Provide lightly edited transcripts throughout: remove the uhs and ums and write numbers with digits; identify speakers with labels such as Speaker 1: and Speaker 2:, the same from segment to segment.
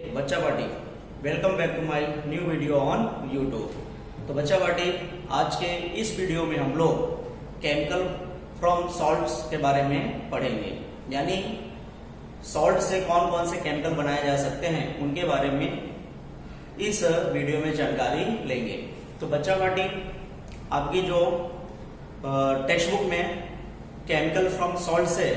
Speaker 1: बच्चा party, welcome back to my new video on YouTube. तो बच्चा पार्टी, आज के इस वीडियो में हम लोग केमिकल फ्रॉम सॉल्ट्स के बारे में पढ़ेंगे, यानी सॉल्ट से कौन कौन से केमिकल बनाए जा सकते हैं उनके बारे में इस वीडियो में जानकारी लेंगे। तो बच्चा पार्टी, आपकी जो टेक्स्ट बुक में केमिकल फ्रॉम सॉल्ट से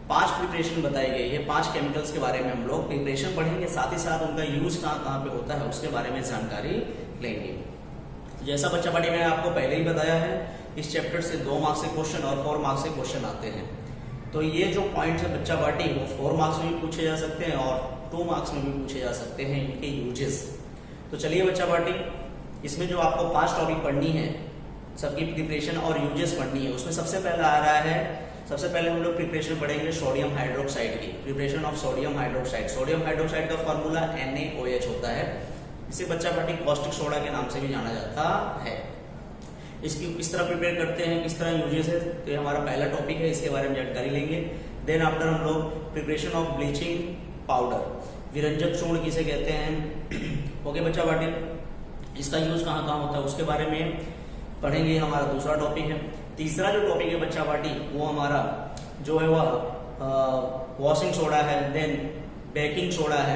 Speaker 1: 5 प्रिपरेशन बताई गई है, 5 केमिकल्स के बारे में हम लोग प्रिपरेशन पढ़ेंगे, साथ ही साथ उनका यूज कहाँ पे होता है उसके बारे में जानकारी लेंगे। तो जैसा बच्चा पार्टी मैंने आपको पहले ही बताया है, इस चैप्टर से 2 मार्क्स से क्वेश्चन और 4 मार्क्स से क्वेश्चन आते हैं। तो ये जो पॉइंट है बच्चा पार्टी, वो 4 मार्क्स में भी पूछे जा सकते हैं और 2 मार्क्स में भी पूछे जा सकते हैं, इनके यूजेस। तो चलिए बच्चा पार्टी, इसमें जो आपको 5 टॉपिक पढ़नी है, सबकी प्रिपरेशन और यूजेस पढ़नी है। उसमें सबसे पहला आ रहा है, सबसे पहले हम लोग प्रिपरेशन पढ़ेंगे सोडियम हाइड्रोक्साइड की, preparation of sodium hydroxide. Sodium hydroxide का फॉर्मूला NaOH होता है। इसे बच्चा पार्टी कॉस्टिक सोडा के नाम से भी जाना जाता है। इसकी किस तरह प्रिपेयर करते हैं, किस तरह यूजेस है, तो ये हमारा पहला टॉपिक है, इसके बारे में जानकारी लेंगे। देन आफ्टर हम लोग प्रिपरेशन ऑफ ब्लीचिंग पाउडर, विरंजक चूर्ण किसे कहते हैं। ओके बच्चा पार्टी, इसका यूज कहाँ कहाँ होता है उसके बारे में पढ़ेंगे, हमारा दूसरा टॉपिक है। तीसरा जो टॉपिक है बच्चा पार्टी, वो हमारा जो है वह वॉशिंग सोडा है, देन बेकिंग सोडा है,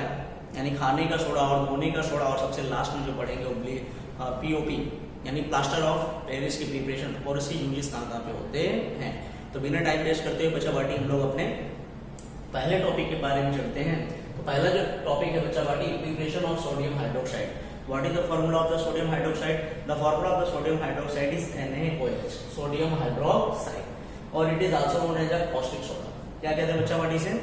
Speaker 1: यानी खाने का सोडा और धोने का सोडा, और सबसे लास्ट में जो पढ़ेंगे वो POP यानी प्लास्टर ऑफ पेरिस की प्रिपरेशन, और इसके यूजेस कहाँ पे होते हैं। तो बिना टाइम वेस्ट करते हुए बच्चा पार्टी हम लोग अपने पहले टॉपिक के बारे में चलते हैं। तो पहला जो टॉपिक है बच्चा party, preparation of sodium hydroxide. What is the formula of the sodium hydroxide? The formula of the sodium hydroxide is NaOH, sodium hydroxide, और it is also known as a caustic soda। क्या कहते हैं बच्चा party से?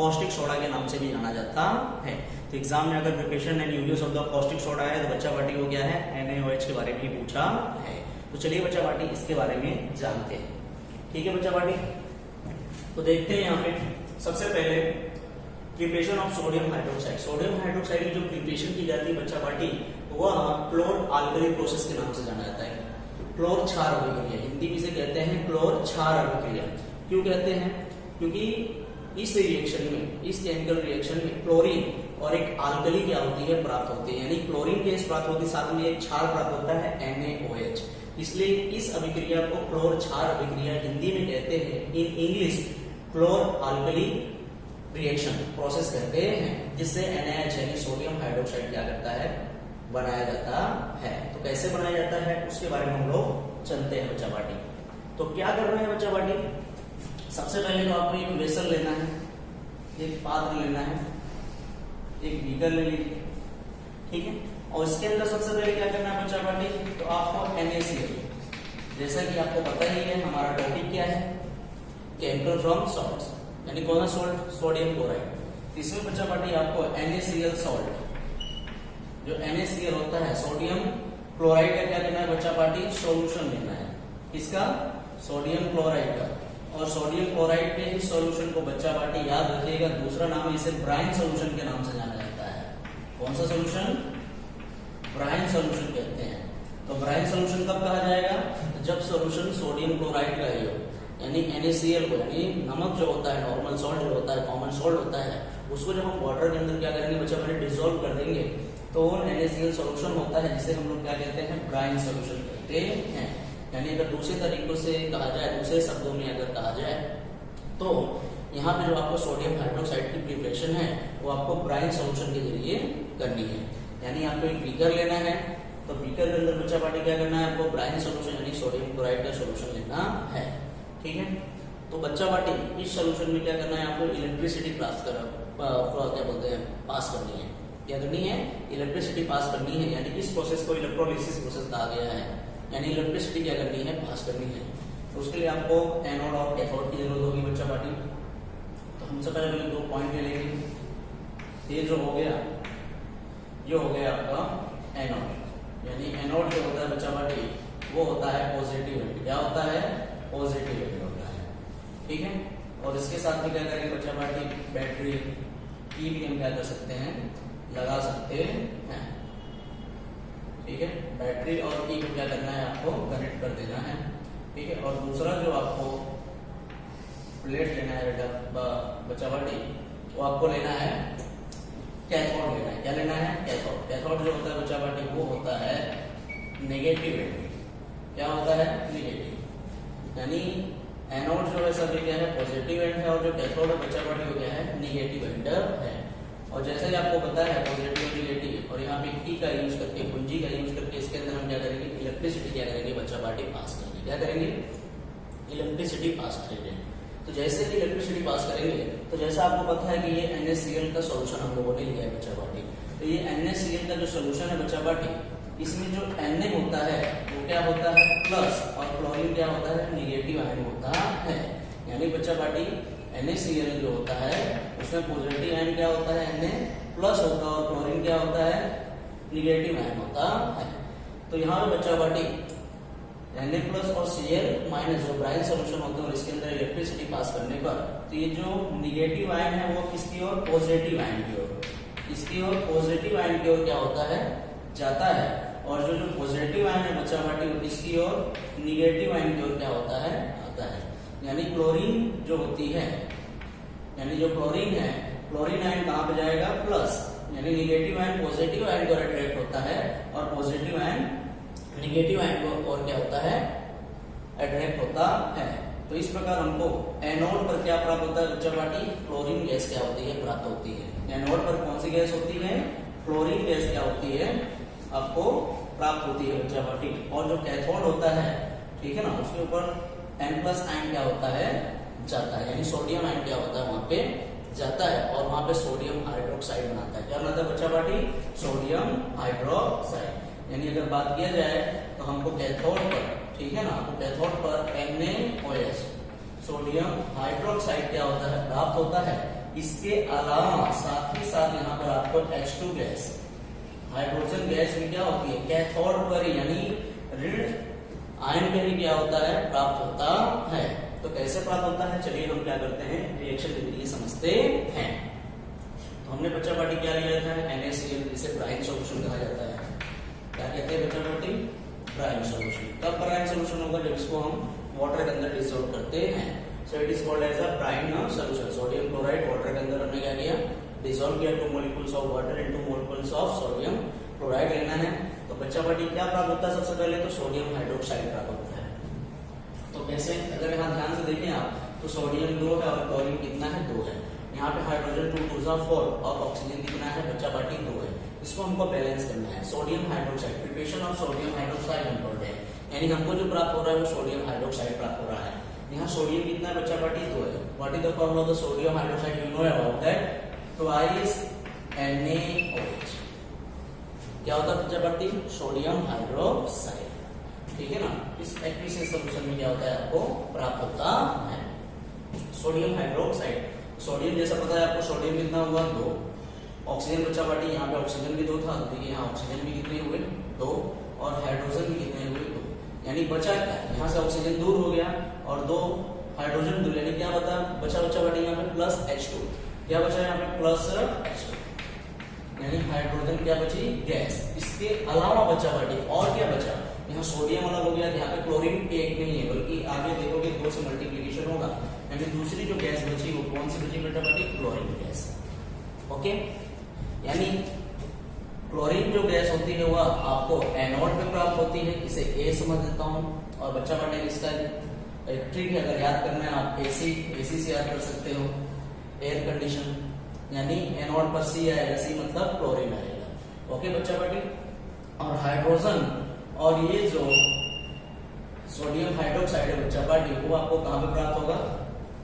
Speaker 1: caustic soda के नाम से भी जाना जाता है। तो एग्जाम में अगर preparation and uses of the caustic soda है तो बच्चा पार्टी को क्या है, NaOH के बारे में ही पूछा है। तो चलिए बच्चा पार्टी इसके बारे में जानते हैं। ठीक है बच्चा पार्टी, तो देखते हैं यहाँ पे सबसे पहले preparation of sodium hydroxide. Sodium hydroxide की जो प्रिपरेशन की जाती है बच्चा पार्टी, वह क्लोर अल्कली प्रोसेस के नाम से जाना जाता है। क्लोर क्षार अभिक्रिया, हिंदी में इसे कहते हैं क्लोर क्षार अभिक्रिया। क्यों कहते हैं? क्योंकि इस रिएक्शन में, इस केमिकल रिएक्शन में क्लोरीन और एक अल्कली क्या होती है, प्राप्त होती है, यानी क्लोरीन गैस प्राप्त होती है, साथ में एक क्षार प्राप्त होता है NaOH। इसलिए इस अभिक्रिया को क्लोर क्षार अभिक्रिया हिंदी में कहते हैं, in English क्लोर alkali reaction process कहते हैं, जिससे NaH यानी सोडियम हाइड्रोक्साइड क्या करता है, बनाया जाता है। तो कैसे बनाया जाता है उसके बारे में हम लोग चलते हैं बच्चा पार्टी। तो क्या कर रहे हैं बच्चा पार्टी, सबसे पहले तो आपको एक वेसल लेना है, एक पात्र लेना है, एक बीकर ले लीजिए, ठीक है। और इसके अंदर सबसे पहले क्या करना है बच्चा पार्टी, तो आपको NaCl, जैसा कि आपको पता ही है हमारा टॉपिक क्या है, केमिकल फ्रॉम सॉल्ट्स, यानी कौन सा सॉल्ट, सोडियम क्लोराइड। इसमें बच्चा पार्टी आपको NaCl सॉल्ट, जो NaCl होता है सोडियम क्लोराइड का क्या करना है बच्चा पार्टी, सॉल्यूशन लेना है। इसका सोडियम क्लोराइड का, और सोडियम क्लोराइड के इस सॉल्यूशन को बच्चा पार्टी याद रखिएगा, दूसरा नाम है, इसे ब्राइन सॉल्यूशन के नाम से जाना जाता है। कौन सा सॉल्यूशन? ब्राइन सॉल्यूशन कहते हैं। तो ब्राइन सॉल्यूशन कब कहा जाएगा, जब सॉल्यूशन सोडियम क्लोराइड का ही हो, यानी NaCl को, यानी नमक जो होता है, नॉर्मल सॉल्ट जो होता है, कॉमन सॉल्ट होता है, उसको जब हम वाटर के अंदर क्या करेंगे बच्चा पार्टी, डिसॉल्व कर देंगे, तो NaCl सॉल्यूशन होता है, जिसे हम लोग क्या कहते हैं, ब्राइन सॉल्यूशन कहते हैं। यानी अगर दूसरे तरीकों से कहा जाए, दूसरे शब्दों में अगर कहा जाए, तो यहाँ पे जो आपको सोडियम हाइड्रोक्साइड की प्रिपरेशन है वो आपको ब्राइन सॉल्यूशन के जरिए करनी है। यानी आपको एक बीकर लेना है, तो बीकर के अंदर बच्चा पार्टी क्या करना है, आपको ब्राइन सॉल्यूशन यानी सोडियम क्लोराइड का सॉल्यूशन लेना है, ठीक है। तो बच्चा पार्टी इस सॉल्यूशन में क्या करना है, आपको इलेक्ट्रिसिटी प्राप्त क्या बोलते हैं, पास करनी है। क्या करनी है? इलेक्ट्रिसिटी पास करनी है, यानी इस प्रोसेस को इलेक्ट्रोलिसिस प्रोसेस कहा गया है, यानी इलेक्ट्रिसिटी क्या करनी है, पास करनी है। तो उसके लिए आपको एनोड और कैथोड की जरूरत होगी बच्चा पार्टी। तो हमसे पहले 2 पॉइंट ले लेंगे। ये जो हो गया, ये हो गया आपका एनोड, यानी एनोड जो होता है बच्चा पार्टी, वो होता है पॉजिटिव एंड। क्या होता है? पॉजिटिव एंड होता है, ठीक है। और इसके साथ में क्या करेंगे बच्चा पार्टी, बैटरी की भी हम क्या कर सकते हैं, लगा सकते हैं, ठीक है। बैटरी और की को क्या करना है, आपको कनेक्ट कर देना है, ठीक है। और दूसरा जो आपको प्लेट लेना है बेटा बच्चा पार्टी, वो आपको लेना है कैथोड लेना क्या लेना है, कैथोड। कैथोड जो होता है बच्चा पार्टी वो होता है नेगेटिव एंड। क्या होता है, नेगेटिव। यानी एनोड जो है सभी क्या है, पॉजिटिव एंड है, और जो कैथोड है बच्चा पार्टी वो क्या है, नेगेटिव एंड है। और जैसे कि आपको पता है पॉजिटिव और नेगेटिव, और यहाँ पे की का यूज करके, कुंजी का यूज करके इसके अंदर हम क्या करेंगे, इलेक्ट्रिसिटी क्या करेंगे बच्चा पार्टी, पास करेंगे। क्या करेंगे, इलेक्ट्रिसिटी पास करेंगे। तो जैसे कि इलेक्ट्रिसिटी पास करेंगे, तो जैसा आपको पता है कि ये NaCl का सोल्यूशन हम लोगों ने लिया है बच्चा पार्टी। तो ये NaCl का जो सोल्यूशन है बच्चा पार्टी, इसमें जो Na होता है वो क्या होता है, प्लस, और क्लोरीन क्या होता है, निगेटिव आयन होता है। यानी बच्चा पार्टी NaCl जो होता है उसमें पॉजिटिव आयन क्या होता है, Na प्लस होता है, और क्लोरीन क्या होता है, निगेटिव आयन होता है। तो यहाँ पे बच्चा पार्टी Na प्लस और Cl माइनस जो ब्राइन सोल्यूशन होते हैं और इसके अंदर इलेक्ट्रिसिटी पास करने पर, तो ये जो निगेटिव आयन है वो किसकी ओर, पॉजिटिव आयन की ओर, इसकी ओर पॉजिटिव आयन की ओर क्या होता है, जाता है। और जो पॉजिटिव आयन है बच्चा पार्टी वो किसकी ओर, निगेटिव आयन की ओर क्या होता है, आता है। यानी क्लोरीन जो होती है, यानी जो क्लोरीन है, क्लोरीन आयन कहाँ पे जाएगा, प्लस, यानी निगेटिव आयन पॉजिटिव आयन को अट्रैक्ट होता है, और पॉजिटिव आयन निगेटिव आयन को और क्या होता है, अट्रैक्ट होता है। तो इस प्रकार हमको एनोड पर क्या प्राप्त होता है बच्चा पार्टी, क्लोरीन गैस क्या होती है, प्राप्त होती है। एनोड पर कौन सी गैस होती है, क्लोरीन गैस क्या होती है, आपको प्राप्त होती है बच्चा पार्टी। और जो कैथोड होता है, ठीक है ना, उसके ऊपर N+ आयन क्या होता है, जाता है। यानी सोडियम आयन क्या होता है, वहां पे जाता है, और वहां पे सोडियम हाइड्रोक्साइड बनाता है। क्या बनाता है बच्चा पार्टी, सोडियम हाइड्रोक्साइड। यानी अगर बात किया जाए तो हमको कैथोड पर, ठीक है ना, तो कैथोड पर NaOH सोडियम हाइड्रोक्साइड क्या होता है, प्राप्त होता है। इसके अलावा साथ ही साथ यहाँ पर आपको H2 गैस, हाइड्रोजन गैस भी क्या होती है, कैथोड पर, यानी ऋण आयन पे ही क्या होता है, प्राप्त होता है। तो कैसे प्राप्त होता है, चलिए हम क्या करते हैं, रिएक्शन के लिए समझते हैं। तो हमने बच्चा पार्टी क्या लिया था, NaCl, जिसे ब्राइन सोल्यूशन कहा जाता है। क्या कहते हैं बच्चा पार्टी, ब्राइन सोल्यूशन। कब ब्राइन सोल्यूशन होगा, जब इसको हम वाटर के अंदर डिसॉल्व करते हैं। So it is called as a brine solution. Sodium chloride water के अंदर हमने क्या किया, डिसॉल्व किया 2 molecules of water into molecules of sodium chloride लेना है। तो बच्चा पार्टी क्या प्राप्त होता है, सबसे पहले तो सोडियम हाइड्रोक्साइड प्राप्त होता है। तो कैसे, अगर यहाँ ध्यान से देखें आप, तो सोडियम 2 है और क्लोरीन कितना है, 2 है। यहाँ पे हाइड्रोजन 2 2 4 और ऑक्सीजन कितना है बच्चा पार्टी, 2 है। इसको हमको बैलेंस करना है। Sodium hydroxide, preparation of sodium hydroxide important है। यानी हमको जो प्राप्त हो रहा है वो सोडियम हाइड्रोक्साइड प्राप्त हो रहा है। यहाँ सोडियम कितना है बच्चा पार्टी, 2 है। What is the formula of the sodium hydroxide, you know about that, twice NaOH। क्या होता है बच्चा पार्टी, सोडियम हाइड्रोक्साइड, ठीक है ना। इस एक्वियस सॉल्यूशन में क्या होता है, आपको प्राप्त होता है सोडियम हाइड्रोक्साइड। सोडियम जैसा पता है आपको, सोडियम कितना हुआ, 2। ऑक्सीजन बच्चा पार्टी, यहाँ पे ऑक्सीजन भी 2 था, देखिए यहाँ ऑक्सीजन भी कितने हुए, 2, और हाइड्रोजन भी कितने हुए, 2। यानी बचा क्या, यहाँ से ऑक्सीजन दूर हो गया और 2 हाइड्रोजन दूर, यानी क्या बता बचा बच्चा पार्टी, यहाँ पे प्लस H2। क्या बचा यहाँ पे, प्लस H2, यानी हाइड्रोजन क्या बची, गैस। इसके अलावा बच्चा पार्टी और क्या बचा, यहाँ सोडियम अलग हो गया, यहाँ पे क्लोरीन एक नहीं है, बल्कि आगे देखोगे 2 से मल्टीप्लीकेशन होगा। यानी दूसरी जो गैस बची वो कौन सी बची बच्चा पार्टी, क्लोरीन गैस। ओके, यानी क्लोरीन जो गैस होती है वह आपको एनोड में प्राप्त होती है, इसे ए समझ देता हूँ। और बच्चा पार्टी इसका एक ट्रिक है, अगर याद करना है आप एसी से याद कर सकते हो, एयर कंडीशन। यानी एनोड पर सी आएगा, सी मतलब क्लोरीन आएगा। ओके बच्चा पार्टी, और हाइड्रोजन और ये जो सोडियम हाइड्रोक्साइड है बच्चा पार्टी, वो आपको कहाँ पे प्राप्त होगा,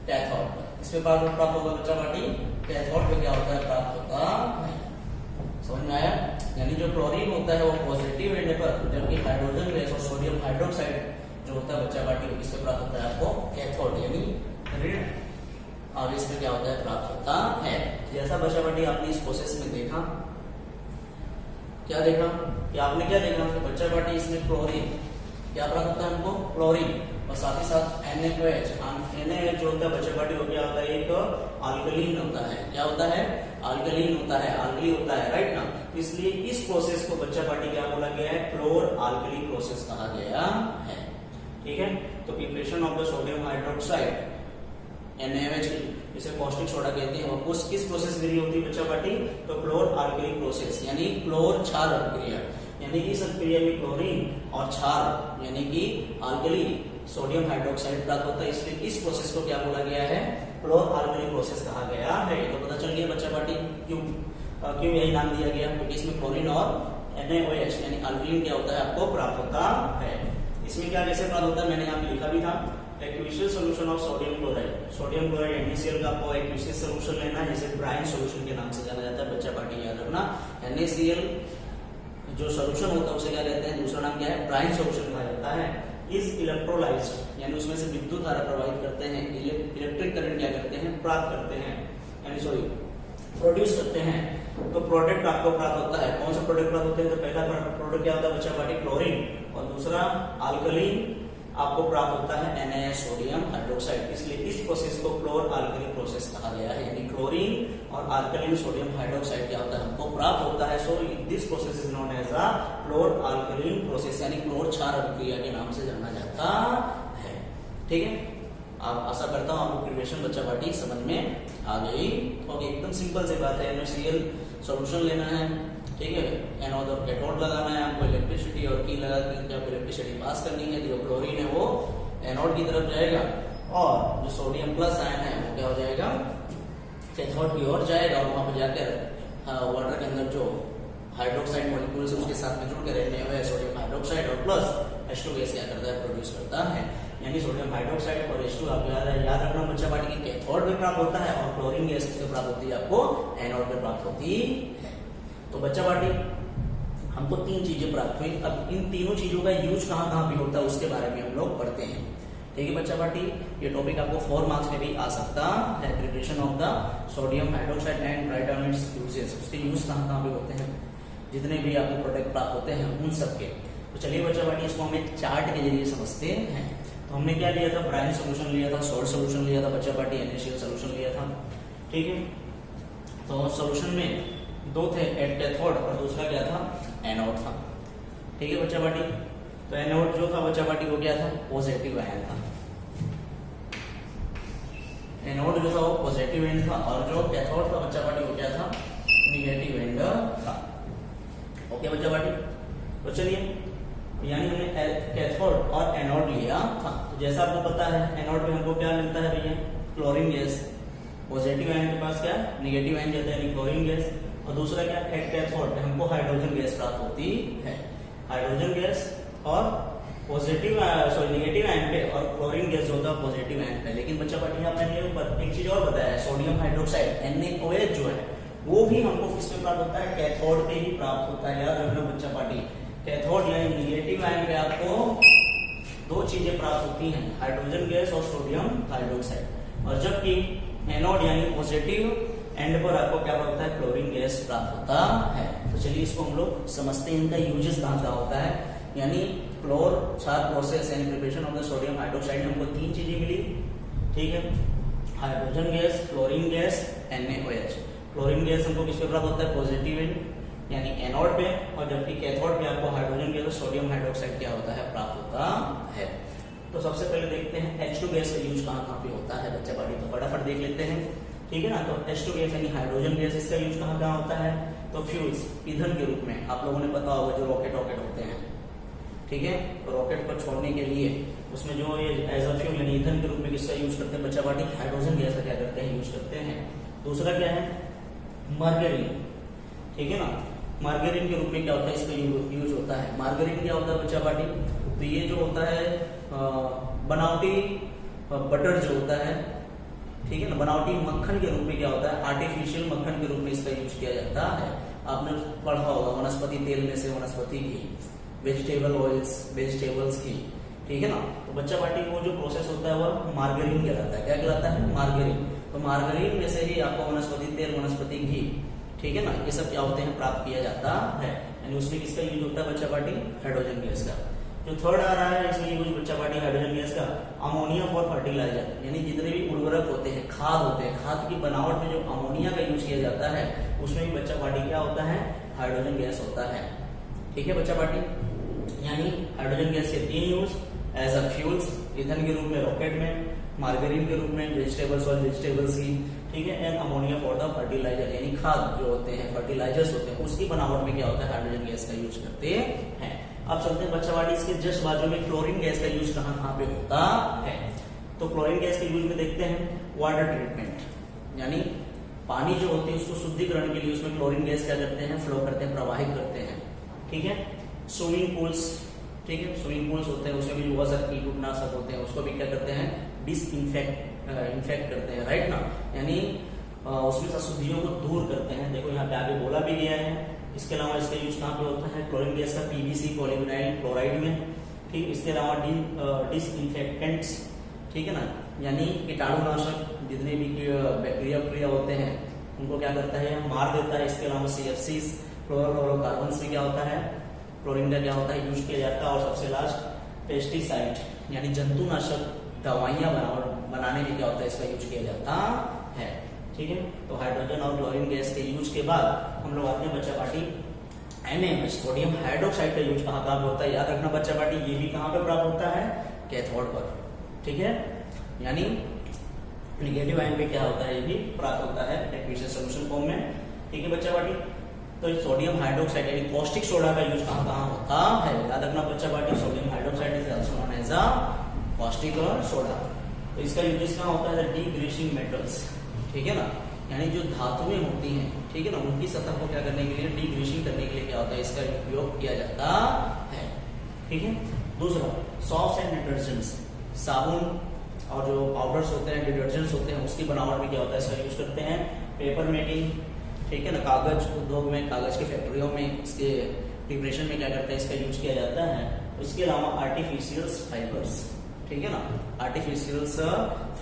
Speaker 1: कैथोड पर। इसमें प्राप्त होगा बच्चा पार्टी, कैथोड पे क्या होता है, प्राप्त होता है। समझ में आया। यानी जो क्लोरीन होता है वो पॉजिटिव एंड पर, जबकि हाइड्रोजन गैस और सोडियम हाइड्रोक्साइड जो होता है बच्चा पार्टी, किससे प्राप्त होता है, आपको कैथोड यानी ऋण आवेश में क्या होता है, प्राप्त होता है। जैसा बच्चा पार्टी आपने इस प्रोसेस में देखा, क्या देखा कि आपने क्या देखा कि बच्चा पार्टी इसमें क्लोरीन क्या प्राप्त होता है हमको, क्लोरीन, और साथ ही साथ NaOH। NaOH जो होता है बच्चा पार्टी वो क्या होता है, एक अल्कलीन होता है। क्या होता है, अल्कलीन होता है, अल्कली होता है, राइट ना। इसलिए इस प्रोसेस को बच्चा पार्टी क्या बोला गया है, क्लोर अल्कली प्रोसेस कहा गया है। ठीक है, तो preparation of the sodium hydroxide NaOH इसे कॉस्टिक सोडा कहते हैं। और किस प्रोसेस के जरिए होती है बच्चा पार्टी? तो क्लोर अल्कली प्रोसेस, यानी क्लोर क्षार अभिक्रिया, यानी इस अभिक्रिया में क्लोरीन और क्षार यानी कि अल्कली सोडियम हाइड्रोक्साइड प्राप्त होता है, इसलिए इस प्रोसेस को क्या बोला गया है? क्लोर अल्कली प्रोसेस कहा गया है। तो पता चल गया बच्चा पार्टी क्यों यही नाम दिया गया, क्योंकि इसमें क्लोरीन और NaOH यानी अल्कलीन क्या होता है आपको प्राप्त होता है। इसमें क्या कैसे प्राप्त होता है मैंने यहाँ पे लिखा भी था, aqueous solution of sodium chloride. Sodium chloride NaCl का आपको एक्विसियल सॉल्यूशन लेना है, जिसे ब्राइन सॉल्यूशन के नाम से जाना जाता है। बच्चा पार्टी याद रखना, NaCl जो सॉल्यूशन होता है उसे क्या कहते हैं? दूसरा नाम क्या है? ब्राइन सॉल्यूशन कहा जाता है। इस इलेक्ट्रोलाइज्ड यानी उसमें से विद्युत धारा प्रवाहित करते हैं, इलेक्ट्रिक करंट क्या करते हैं? प्राप्त करते हैं, यानी सॉरी प्रोड्यूस करते हैं। तो प्रोडक्ट आपको प्राप्त होता है। कौन सा प्रोडक्ट प्राप्त होते हैं? तो पहला प्रोडक्ट क्या होता है बच्चा पार्टी? क्लोरीन, और दूसरा अल्कलीन आपको प्राप्त होता है NaS सोडियम हाइड्रोक्साइड। इसलिए इस प्रोसेस को क्लोर अल्कली प्रोसेस कहा गया है, यानी क्लोरीन और अल्कलीन सोडियम हाइड्रोक्साइड क्या होता है? हमको प्राप्त होता है। So this process is known as a chlor alkaline process, यानी क्लोर क्षार अभिक्रिया के नाम से जाना जाता है। ठीक है, आप आशा करता हूँ आपको प्रिपरेशन बच्चा पार्टी समझ में आ गई। ओके, एकदम सिंपल सी बात है। NaCl सॉल्यूशन लेना है, ठीक है, एनोड और कैथोड लगाना है आपको, इलेक्ट्रिसिटी और की लगा के आपको इलेक्ट्रिसिटी पास करनी है। जो क्लोरीन है वो एनोड की तरफ जाएगा और जो सोडियम प्लस आयन है वो क्या हो जाएगा? कैथोड की ओर जाएगा, और वहां पर जाकर वाटर के अंदर जो हाइड्रोक्साइड मॉलिक्यूल्स उसके साथ में जुड़ के रहने हुए सोडियम हाइड्रोक्साइड और प्लस H2 गैस क्या करता है? प्रोड्यूस करता है। यानी सोडियम हाइड्रोक्साइड और H2 आप याद रखना बच्चा पार्टी की कैथोड में प्राप्त होता है, और क्लोरीन गैस किससे प्राप्त होती है? आपको एनोड में प्राप्त होती है। तो बच्चा पार्टी हमको तीन चीजें प्राप्त हुई। अब इन तीनों चीजों का यूज कहाँ पे होता है उसके बारे में हम लोग पढ़ते हैं। ठीक है बच्चा पार्टी, ये टॉपिक आपको 4 मार्क्स में भी आ सकता है। Preparation of the sodium hydroxide and tritonates uses, उसके यूज कहाँ पे होते हैं, जितने भी आपको प्रोडक्ट प्राप्त होते हैं उन सबके। तो चलिए बच्चा पार्टी इसको हम एक चार्ट के जरिए समझते हैं। तो हमने क्या लिया था? ब्राइन सोल्यूशन लिया था, सॉल्ट सोल्यूशन लिया था बच्चा पार्टी, NaCl सोल्यूशन लिया था। ठीक है, तो सोल्यूशन में दो थे, एक कैथोड और दूसरा क्या था? एनोड था। ठीक है बच्चा पार्टी, तो एनोड जो था बच्चा पार्टी वो क्या था? पॉजिटिव आयन था। एनोड जो था वो पॉजिटिव एंड था, और जो कैथोड था बच्चा पार्टी वो क्या था? निगेटिव एंड था। ओके बच्चा पार्टी, तो चलिए, यानी हमने कैथोड और एनोड लिया था। तो जैसा आपको पता है एनोड पे हमको क्या मिलता है भैया? Chlorine gas. पॉजिटिव आयन के पास क्या? निगेटिव आयन जाता है, यानी क्लोरीन गैस। और दूसरा क्या? कैथोड पे हमको हाइड्रोजन गैस प्राप्त होती है। हाइड्रोजन गैस और पॉजिटिव निगेटिव आयन पे, और क्लोरीन गैस जो होता है पॉजिटिव आयन पे। लेकिन बच्चा पार्टी यहाँ मैंने एक चीज और बताया, सोडियम हाइड्रोक्साइड NaOH जो है वो भी हमको किस में प्राप्त होता है? कैथोड पे ही प्राप्त होता है। याद रखना बच्चा पार्टी, कैथोड यानी निगेटिव आयन पे आपको दो चीजें प्राप्त होती हैं, हाइड्रोजन गैस और सोडियम हाइड्रोक्साइड। और जबकि एनोड यानी पॉजिटिव एंड पर आपको क्या प्राप्त होता है? क्लोरीन गैस प्राप्त होता है। तो चलिए इसको हम लोग समझते हैं, इनका यूजेस कहाँ का होता है। यानी क्लोर क्षार प्रोसेस यानी preparation of the sodium hydroxide में हमको तीन चीजें मिली। ठीक है, hydrogen gas, chlorine gas, NaOH। Chlorine gas हमको किस पे प्राप्त होता है? पॉजिटिव एंड यानी एनोड पे, और जबकि कैथोड पे आपको हाइड्रोजन गैस और सोडियम हाइड्रोक्साइड क्या होता है? प्राप्त होता है। तो सबसे पहले देखते हैं H2 गैस का यूज कहाँ पे होता है बच्चा पार्टी, तो फटाफट देख लेते हैं। ठीक है ना, तो H2 गैस यानी हाइड्रोजन गैस, इसका यूज कहाँ होता है? तो फ्यूल्स, ईंधन के रूप में। आप लोगों ने पता होगा जो रॉकेट होते हैं, ठीक है, तो रॉकेट को छोड़ने के लिए उसमें जो ये एज अ फ्यूल यानी ईंधन के रूप में किसका यूज करते हैं बच्चा पार्टी? हाइड्रोजन गैस का क्या करते हैं? यूज करते हैं। दूसरा क्या है? मार्गरीन। ठीक है ना, मार्गरीन के रूप में क्या होता है? इसका यूज होता है। मार्गरीन क्या होता है बच्चा पार्टी? तो ये जो होता है बनावटी बटर जो होता है, ठीक है ना, बनावटी मक्खन के रूप में क्या होता है? आर्टिफिशियल मक्खन के रूप में इसका यूज किया जाता है। आपने पढ़ा होगा वनस्पति तेल में से वनस्पति घी, वेजिटेबल ऑयल्स, वेजिटेबल्स घी। ठीक है ना, तो बच्चा पार्टी को जो प्रोसेस होता है वो मार्गरीन कहलाता है। क्या कहलाता है? मार्गरीन। तो मार्गरीन में से ही आपको वनस्पति तेल, वनस्पति घी, ठीक है ना, ये सब क्या होते हैं? प्राप्त किया जाता है। यानी उसमें किसका यूज होता है बच्चा पार्टी? हाइड्रोजन गैस का। जो थर्ड आ रहा है इसमें यूज बच्चा पार्टी हाइड्रोजन गैस का, अमोनिया फॉर फर्टिलाइजर, यानी जितने भी उर्वरक होते हैं, खाद होते हैं, खाद की बनावट में जो अमोनिया का यूज किया जाता है उसमें भी बच्चा पार्टी क्या होता है? हाइड्रोजन गैस होता है। ठीक है बच्चा पार्टी, यानी हाइड्रोजन गैस के तीन यूज, एज अ फ्यूल्स ईंधन के रूप में रॉकेट में, मार्गरीन के रूप में, वेजिटेबल्स और वेजिटेबल्स की, ठीक है, and ammonia for the fertiliser, यानी खाद जो होते हैं, फर्टिलाइजर्स होते हैं, उसकी बनावट में क्या होता है, हाइड्रोजन गैस का यूज करते हैं। अब चलते हैं बच्चा वाटी, इसके जस्ट बाजू में क्लोरीन गैस का यूज कहाँ पे होता है। तो क्लोरीन गैस के यूज में देखते हैं वाटर ट्रीटमेंट, यानी पानी जो होती है उसको शुद्धिकरण के लिए उसमें क्लोरीन गैस क्या करते हैं, फ्लो करते हैं, प्रवाहित करते हैं, ठीक है। स्विमिंग पूल्स, ठीक है, स्विमिंग पूल्स होते हैं, उसमें भी जो कीटनाशक होते हैं उसको भी क्या करते हैं, इन्फेक्ट करते हैं, राइट ना, यानी उसमें अशुद्धियों को दूर करते हैं। देखो यहाँ पे आगे बोला भी गया है। इसके अलावा इसका यूज कहाँ पे होता है, क्लोरीन गैस का पीवीसी पॉलीविनाइल क्लोराइड में, ठीक। इसके अलावा डिसइंफेक्टेंट्स, ठीक है ना, यानी कीटाणुनाशक जितने भी बैक्टीरिया होते हैं उनको क्या करता है, मार देता है। इसके अलावा CFCs, क्लोरोफ्लोरोकार्बन्स में क्या होता है, क्लोरीन का क्या होता है, यूज किया जाता है। और सबसे लास्ट पेस्टिसाइड, यानी जंतुनाशक दवाइयां बनाने में क्या होता है, इसका यूज किया जाता है, ठीक है। तो हाइड्रोजन और क्लोरीन गैस के यूज के बाद हम लोग आते हैं बच्चा पार्टी NaMH, सोडियम हाइड्रोक्साइड का यूज कहाँ कहाँ पे होता है, याद रखना बच्चा पार्टी, ये भी कहाँ पे प्राप्त होता है, कैथोड पर, ठीक है, यानी निगेटिव आयन पे क्या होता है, ये भी प्राप्त होता है एक्वियस सॉल्यूशन फॉर्म में, ठीक है बच्चा पार्टी। तो सोडियम हाइड्रोक्साइड यानी कॉस्टिक सोडा का यूज कहाँ कहाँ होता है, याद रखना बच्चा party, sodium hydroxide is also known as a caustic soda. तो इसका यूज कहाँ होता है, डीग्रेसिंग मेटल्स, ठीक है ना, यानी जो धातुएं होती हैं, ठीक है ना, उनकी सतह को क्या करने के लिए, डीग्रेसिंग करने के लिए क्या होता है, इसका उपयोग किया जाता है, ठीक है। दूसरा सॉफ्ट एंड डिटर्जेंट्स, साबुन और जो पाउडर्स होते हैं, डिटर्जेंट्स होते हैं, उसकी बनावट में क्या होता है, इसका यूज करते हैं। पेपर मेकिंग, ठीक है ना, कागज उद्योग में, कागज की फैक्ट्रियों में इसके प्रिपरेशन में क्या करते हैं, इसका यूज किया जाता है। इसके अलावा आर्टिफिशियल फाइबर्स, ठीक है ना, आर्टिफिशियल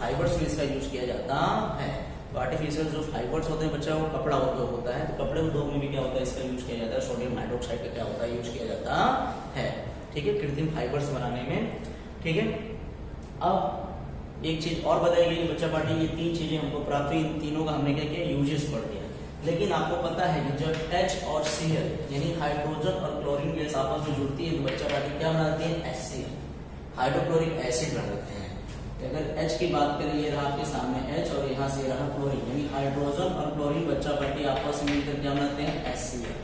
Speaker 1: फाइबर्स में इसका यूज किया जाता है। तो आर्टिफिशियल जो फाइबर्स होते हैं बच्चा, वो कपड़ा उद्योग होता है, तो कपड़े उद्योग में भी क्या होता है, इसका यूज किया जाता है। सोडियम हाइड्रोक्साइड का क्या होता है, यूज किया जाता है, ठीक है, कृत्रिम फाइबर्स बनाने में, ठीक है। अब एक चीज और बताई गई बच्चा पार्टी, ये तीन चीजें हमको प्राप्त हुई, इन तीनों का हमने क्या किया, यूजेस पढ़ लिया। लेकिन आपको पता है कि जब H और Cl यानी हाइड्रोजन और क्लोरीन गैस आपस में जुड़ती है तो बच्चा पार्टी क्या बनाती है, HCl, हाइड्रोक्लोरिक एसिड बनाते हैं। अगर H की बात करें, ये रहा आपके सामने H और यहाँ से रहा क्लोरीन, यानी हाइड्रोजन और क्लोरीन बच्चा पार्टी आपस में मिलकर क्या बनाते हैं, HCl,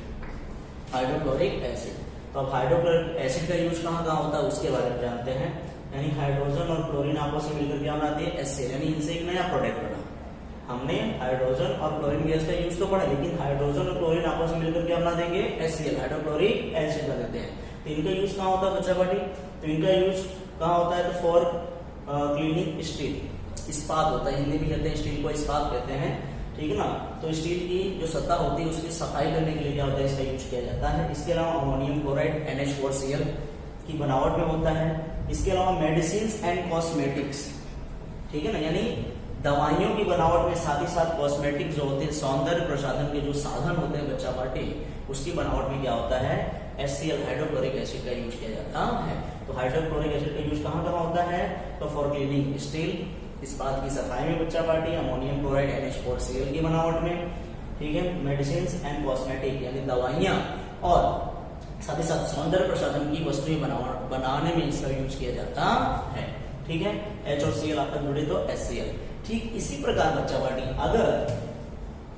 Speaker 1: हाइड्रोक्लोरिक एसिड। तो अब हाइड्रोक्लोरिक एसिड का यूज कहाँ कहाँ होता है उसके बारे में जानते हैं, यानी हाइड्रोजन और क्लोरीन आपस में मिलकर क्या बनाते हैं, HCl, यानी इनसे एक नया प्रोडक्ट बना। हमने हाइड्रोजन और क्लोरीन गैस का यूज तो पढ़ा, लेकिन हाइड्रोजन और क्लोरीन आपस में मिलकर क्या बना देंगे, HCl, हाइड्रोक्लोरिक एसिड बना देते हैं। तो इनका यूज कहाँ होता है बच्चा पार्टी, तो इनका यूज कहाँ होता है, तो फॉर क्लीनिंग स्टील, इस्पात होता है, हिंदी में कहते हैं स्टील को इस्पात कहते हैं, ठीक है ना। तो स्टील की जो सतह होती है उसकी सफाई करने के लिए क्या होता है, इसका यूज किया जाता है। इसके अलावा अमोनियम क्लोराइड NH4Cl की बनावट में होता है। इसके अलावा मेडिसिन एंड कॉस्मेटिक्स, ठीक है ना, यानी दवाइयों की बनावट में, साथ ही साथ कॉस्मेटिक जो होते हैं, सौंदर्य प्रसाधन के जो साधन होते हैं बच्चा पार्टी, उसकी बनावट में क्या होता है, HCl, हाइड्रोक्लोरिक एसिड का यूज किया जाता है। तो हाइड्रोक्लोरिक एसिड का यूज कहाँ कहाँ होता है, तो फॉर क्लीनिंग स्टील, इस्पात की सफाई में बच्चा पार्टी, अमोनियम क्लोराइड NH4Cl की बनावट में, ठीक है, मेडिसिन एंड कॉस्मेटिक यानी दवाइयां और साथ ही साथ सौंदर्य प्रसाधन की वस्तुएं बनाने में इसका यूज किया जाता है, ठीक है। H और Cl आपस जुड़े तो HCl। ठीक इसी प्रकार बच्चा पार्टी अगर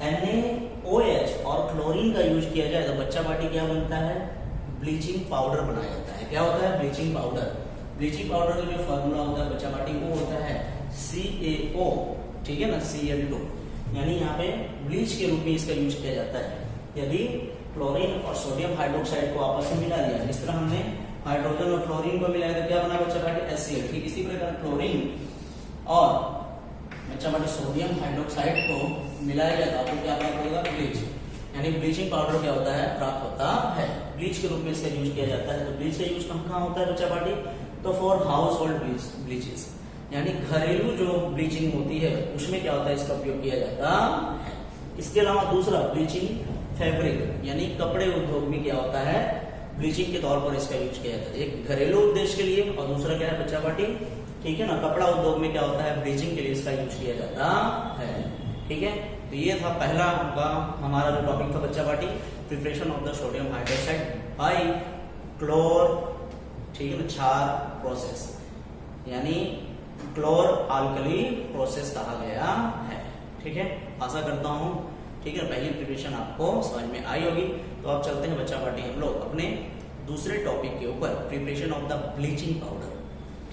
Speaker 1: NaOH और क्लोरीन का यूज किया जाए तो बच्चा पार्टी क्या बनता है, ब्लीचिंग पाउडर बनाया जाता है। क्या होता है, ब्लीचिंग पाउडर। ब्लीचिंग पाउडर का जो फॉर्मूला होता है बच्चा पार्टी वो होता है CaO, ठीक है ना, Cl2, यानी यहाँ पे ब्लीच के रूप में इसका यूज किया जाता है। यदि क्लोरीन और सोडियम हाइड्रोक्साइड को आपस में मिला दिया, जिस तरह हमने हाइड्रोजन और क्लोरीन को मिलाया तो क्या बना बच्चा पार्टी, HCl। ठीक इसी प्रकार क्लोरीन और बच्चा पार्टी सोडियम हाइड्रोक्साइड को मिलाया जाता है तो क्या प्राप्त होगा, ब्लीच, यानी ब्लीचिंग पाउडर क्या होता है, प्राप्त होता है। ब्लीच के रूप में इसका यूज किया जाता है। तो ब्लीच का यूज कहाँ होता है बच्चा पार्टी, तो फॉर हाउस होल्ड ब्लीचेस, यानी घरेलू जो ब्लीचिंग होती है उसमें क्या होता है, इसका उपयोग किया जाता है। इसके अलावा दूसरा ब्लीचिंग फैब्रिक, यानी कपड़े उद्योग में क्या होता है, ब्लीचिंग के तौर पर इसका यूज किया जाता है। एक घरेलू उद्देश्य के लिए और दूसरा क्या है बच्चा पार्टी, ठीक है ना, कपड़ा उद्योग में क्या होता है, ब्लीचिंग के लिए इसका यूज किया जाता है। ठीक है, तो ये था पहला हमारा जो टॉपिक था बच्चा party, preparation of the sodium hydroxide by chlor, ठीक है ना, क्षार प्रोसेस, यानी क्लोर अल्कली प्रोसेस कहा गया है। ठीक है, आशा करता हूं ठीक है पहली प्रिपरेशन आपको समझ में आई होगी। तो अब चलते हैं बच्चा पार्टी हम लोग अपने दूसरे टॉपिक के ऊपर, preparation of the bleaching powder.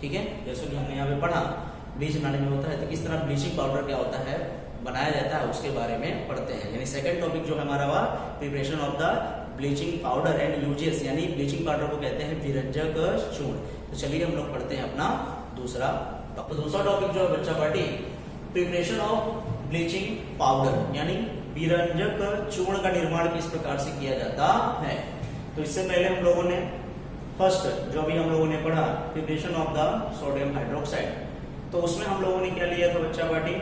Speaker 1: ठीक है, जैसे कि हमने यहाँ पे पढ़ा ब्लीच बनाने में होता है, तो किस तरह ब्लीचिंग पाउडर क्या होता है बनाया जाता है उसके बारे में पढ़ते हैं। यानी सेकंड टॉपिक जो हमारा हुआ preparation of the bleaching powder and uses, यानी ब्लीचिंग पाउडर को कहते हैं विरंजक चूर्ण। तो चलिए हम लोग पढ़ते हैं अपना दूसरा टॉपिक। तो दूसरा टॉपिक जो है बच्चा party preparation of bleaching powder, यानी विरंजक चूर्ण का निर्माण किस प्रकार से किया जाता है। तो इससे पहले हम लोगों ने फर्स्ट जो भी हम लोगों ने पढ़ा preparation of the sodium hydroxide, तो उसमें हम लोगों ने क्या लिया था बच्चा पार्टी,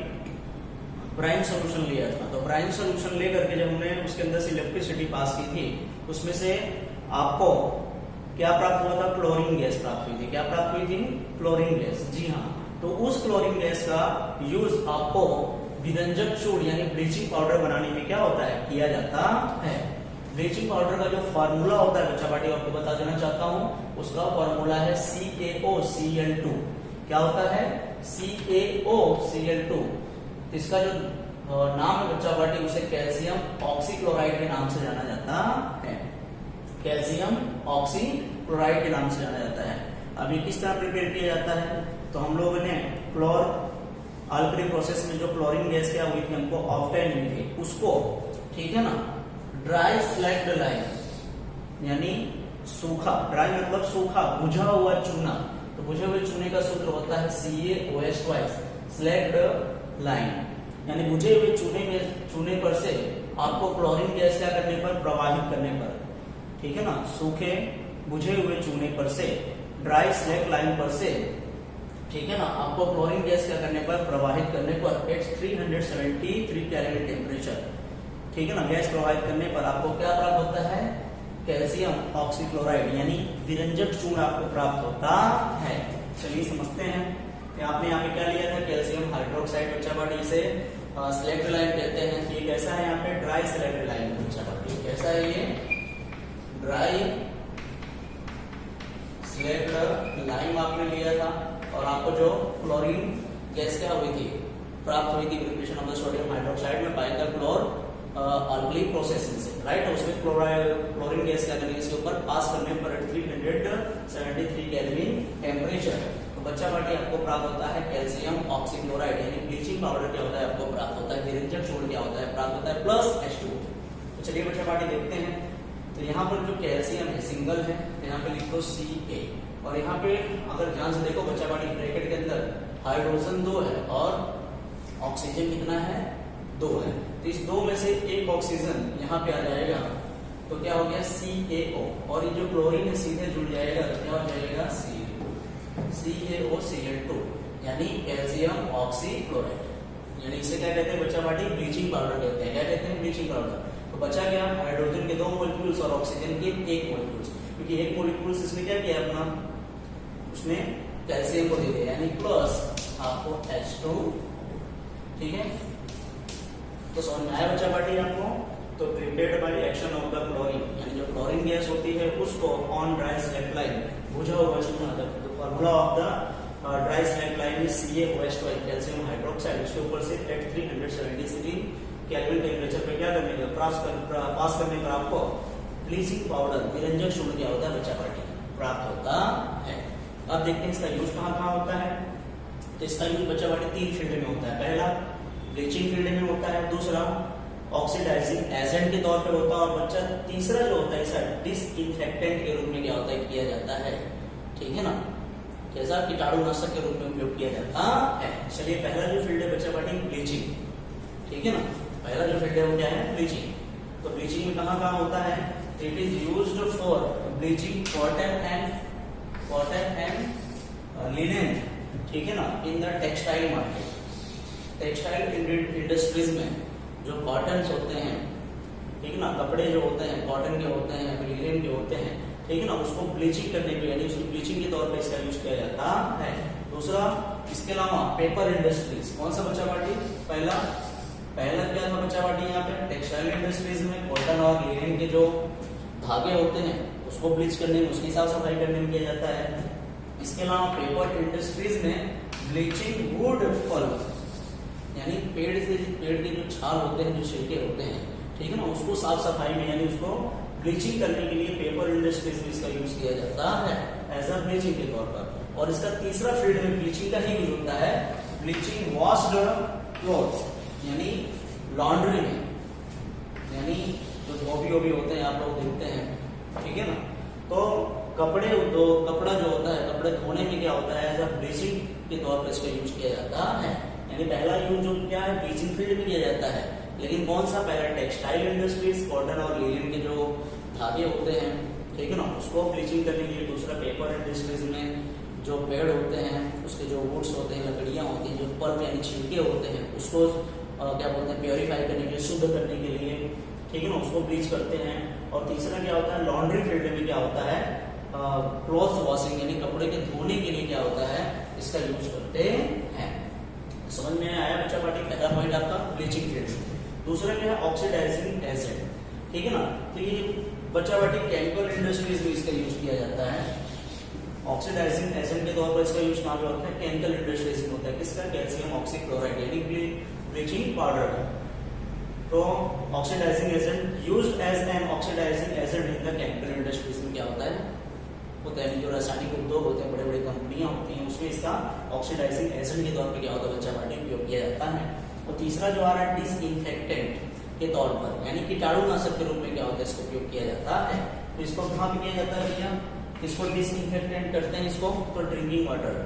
Speaker 1: ब्राइन सोल्यूशन लिया था। तो ब्राइन सोल्यूशन लेकर के जब हमने उसके अंदर से इलेक्ट्रिसिटी पास की थी, उसमें से आपको क्या प्राप्त हुआ था, क्लोरीन गैस प्राप्त हुई थी। क्या प्राप्त हुई थी, क्लोरीन गैस। जी हाँ, तो उस क्लोरीन गैस का यूज आपको विरंजक चूर्ण यानी ब्लीचिंग पाउडर बनाने में क्या होता है, किया जाता है। ब्लीचिंग पाउडर का जो फार्मूला होता है बच्चा पार्टी आपको बता देना चाहता हूं, उसका फार्मूला है CaOCl2। क्या होता है, CaOCl2। इसका जो नाम है बच्चा पार्टी उसे कैल्शियम ऑक्सीक्लोराइड के नाम से जाना जाता है। कैल्शियम ऑक्सीक्लोराइड के नाम से जाना जाता है। अब ये किस तरह प्रिपेयर किया जाता है, तो हम लोगों ने क्लोर अल्कली प्रोसेस में जो क्लोरीन गैस क्या हुई थी हमको ऑब्टेन हुई थी, उसको ठीक है ना ड्राई स्लैग्ड लाइम यानी सूखा, ड्राई मतलब सूखा, बुझा हुआ चूना। तो बुझे हुए चूने का सूत्र होता है CaOH2, स्लैग्ड लाइम, यानी बुझे हुए चूने पर से आपको क्लोरीन गैस क्या करने पर, प्रवाहित करने पर, ठीक है ना, सूखे बुझे हुए चूने पर से, ड्राई स्लैग लाइम पर से, ठीक है ना, आपको क्लोरीन गैस क्या करने पर, प्रवाहित करने पर एट 373 केल्विन टेम्परेचर, ठीक है ना, गैस प्रवाहित करने पर आपको क्या प्राप्त होता है, कैल्शियम ऑक्सीक्लोराइड यानी विरंजक चूर्ण आपको प्राप्त होता है। चलिए समझते हैं। आपने यहाँ पे क्या लिया था, कैल्शियम हाइड्रोक्साइड बच्चा पार्टी, इसे स्लैग्ड लाइम कहते हैं। ये कैसा है, यहाँ पे ड्राई स्लैग्ड लाइम बच्चा पार्टी, कैसा है ये, ड्राई स्लैग्ड लाइम आपने लिया था। और आपको जो क्लोरीन गैस क्या हुई थी, प्राप्त हुई थी preparation of the sodium hydroxide में by the chlor alkali processing से, राइट। उसमें क्लोरीन गैस क्या करेंगे, इसके ऊपर पास करने पर 373 केल्विन टेम्परेचर। तो बच्चा पार्टी आपको प्राप्त होता है कैल्शियम ऑक्सीक्लोराइड यानी ब्लीचिंग पाउडर क्या होता है आपको प्राप्त होता है, विरंजक चूर्ण क्या होता है प्राप्त होता है, प्लस H2। तो चलिए बच्चा पार्टी देखते हैं। तो यहाँ पर जो कैल्शियम है सिंगल है, यहाँ पे लिखो Ca, और यहाँ पे अगर ध्यान से देखो बच्चा पार्टी ब्रैकेट के अंदर हाइड्रोजन 2 है और ऑक्सीजन कितना है, 2 है। तो इस 2 में से एक ऑक्सीजन यहाँ पे आ जाएगा, तो क्या हो गया CaO, और ये जो क्लोरीन है सीधे जुड़ जाएगा, तो क्या हो जाएगा CaOCl2 यानी कैल्शियम ऑक्सीक्लोराइड। यानी इसे क्या कहते हैं बच्चा पार्टी, ब्लीचिंग पाउडर कहते हैं। क्या कहते हैं, ब्लीचिंग पाउडर। तो बचा क्या, हाइड्रोजन के 2 मॉलिक्यूल्स और ऑक्सीजन के 1 मॉलिक्यूल्स, क्योंकि 1 मॉलिक्यूल्स इसने क्या किया अपना, उसने कैल्शियम को दे दिया, यानी प्लस आपको H2, ठीक है। तो समझ में आया बच्चा पार्टी आपको। तो prepared by action of the chlorine, यानी जो क्लोरीन गैस होती है उसको ऑन ड्राई स्लैग लाइम, बुझा हुआ चूना, the formula of the dry slag lime is CaOH2 calcium hydroxide, उसके ऊपर से एट 373 केल्विन टेम्परेचर पे क्या करने का, पास करने का आपको ब्लीचिंग पाउडर विरंजक चूर्ण क्या होता है बच्चा पार्टी प्राप्त होता है। अब देखते हैं इसका यूज कहाँ कहाँ होता है। तो इसका यूज बच्चा पार्टी 3 फील्ड में होता है। पहला ब्लीचिंग फील्ड में होता है, दूसरा ऑक्सीडाइजिंग एजेंट के तौर पे होता है, और बच्चा तीसरा जो होता है इसका डिसइंफेक्टेंट के रूप में क्या होता है, किया जाता है, ठीक है ना, जैसा कीटाणुनाशक के रूप में उपयोग किया जाता है। चलिए पहला जो फील्ड है बच्चा पार्टी ब्लीचिंग, ठीक है ना, पहला जो फील्ड है वो क्या है, ब्लीचिंग। तो ब्लीचिंग में कहाँ कहाँ होता है, it is used for bleaching cotton and linen, ठीक है ना, in the textile market. Textile industries में जो कॉटन होते हैं, ठीक है ना, कपड़े जो होते हैं कॉटन के होते हैं, लिनेन के होते हैं, ठीक है ना, उसको ब्लीचिंग करने पे यानी उसको ब्लीचिंग के तौर पे इसका यूज किया जाता है। दूसरा इसके अलावा पेपर इंडस्ट्रीज, कौन सा बच्चा पार्टी, पहला क्या था बच्चा पार्टी, यहाँ पे टेक्सटाइल इंडस्ट्रीज में कॉटन और लिनेन के जो धागे होते हैं उसको ब्लीच करने में, उसकी साफ सफाई करने में किया जाता है। इसके अलावा पेपर इंडस्ट्रीज में ब्लीचिंग वुड पल्प, यानी पेड़ के जो छाल होते हैं, जो छिलके होते हैं, ठीक है ना, उसको साफ सफाई में यानी उसको ब्लीचिंग करने के लिए पेपर इंडस्ट्रीज में इसका यूज किया जाता है एज अ ब्लीचिंग के तौर पर। और इसका तीसरा फील्ड में ब्लीचिंग का ही यूज होता है, ब्लीचिंग वॉश्ड क्लोथ्स, यानी लॉन्ड्री में, यानी जो धोबी होते हैं आप लोग देखते हैं, ठीक है ना, तो कपड़ा जो होता है, कपड़े धोने में क्या होता है, एज अ ब्लीचिंग के तौर पर इसका यूज किया जाता है। यानी पहला यूज जो क्या है, ब्लीचिंग फील्ड में किया जाता है, लेकिन कौन सा, पहला टेक्सटाइल इंडस्ट्रीज, कॉटन और लिनन के जो धागे होते हैं, ठीक है ना, उसको ब्लीचिंग करने के लिए। दूसरा पेपर इंडस्ट्रीज में जो पेड़ होते हैं, उसके जो वुड्स होते हैं, लकड़ियां होती हैं, जो पल्प यानी छिलके होते हैं, उसको क्या बोलते हैं, प्योरीफाई करने के लिए, शुद्ध करने के लिए, ठीक है ना, उसको ब्लीच करते हैं। और तीसरा क्या होता है, लॉन्ड्री फील्ड में क्या होता है, क्लॉथ वॉशिंग, यानी कपड़े के धोने के लिए क्या होता है, इसका यूज करते हैं। समझ में आया बच्चा पार्टी? पहला पॉइंट आपका ब्लीचिंग फील्ड। दूसरा क्या है, ऑक्सीडाइजिंग एजेंट, ठीक है ना, तो ये बच्चा पार्टी केमिकल इंडस्ट्रीज में इसका यूज किया जाता है। ऑक्सीडाइजिंग एजेंट के तौर पर इसका यूज कहाँ पे होता है, केमिकल इंडस्ट्रीज में होता है। किसका, कैल्शियम ऑक्सीक्लोराइड, यानी ब्लीचिंग पाउडर का। तो oxidising agent used as an oxidising agent in the chemical industries में क्या होता है, जो रासायनिक उद्योग होते हैं, बड़े बड़े कंपनियां होती हैं, उसमें इसका ऑक्सीडाइजिंग एजेंट के तौर पर क्या होता है, बच्चा पार्टी उपयोग किया जाता है। और तीसरा जो आ रहा है, डिसइंफेक्टेंट के तौर पर, यानी कीटाणुनाशक के रूप में क्या होता है, इसका उपयोग किया जाता है। तो इसको कहाँ पे किया जाता है भैया, इसको डिसइंफेक्टेंट करते हैं इसको, तो ड्रिंकिंग वाटर,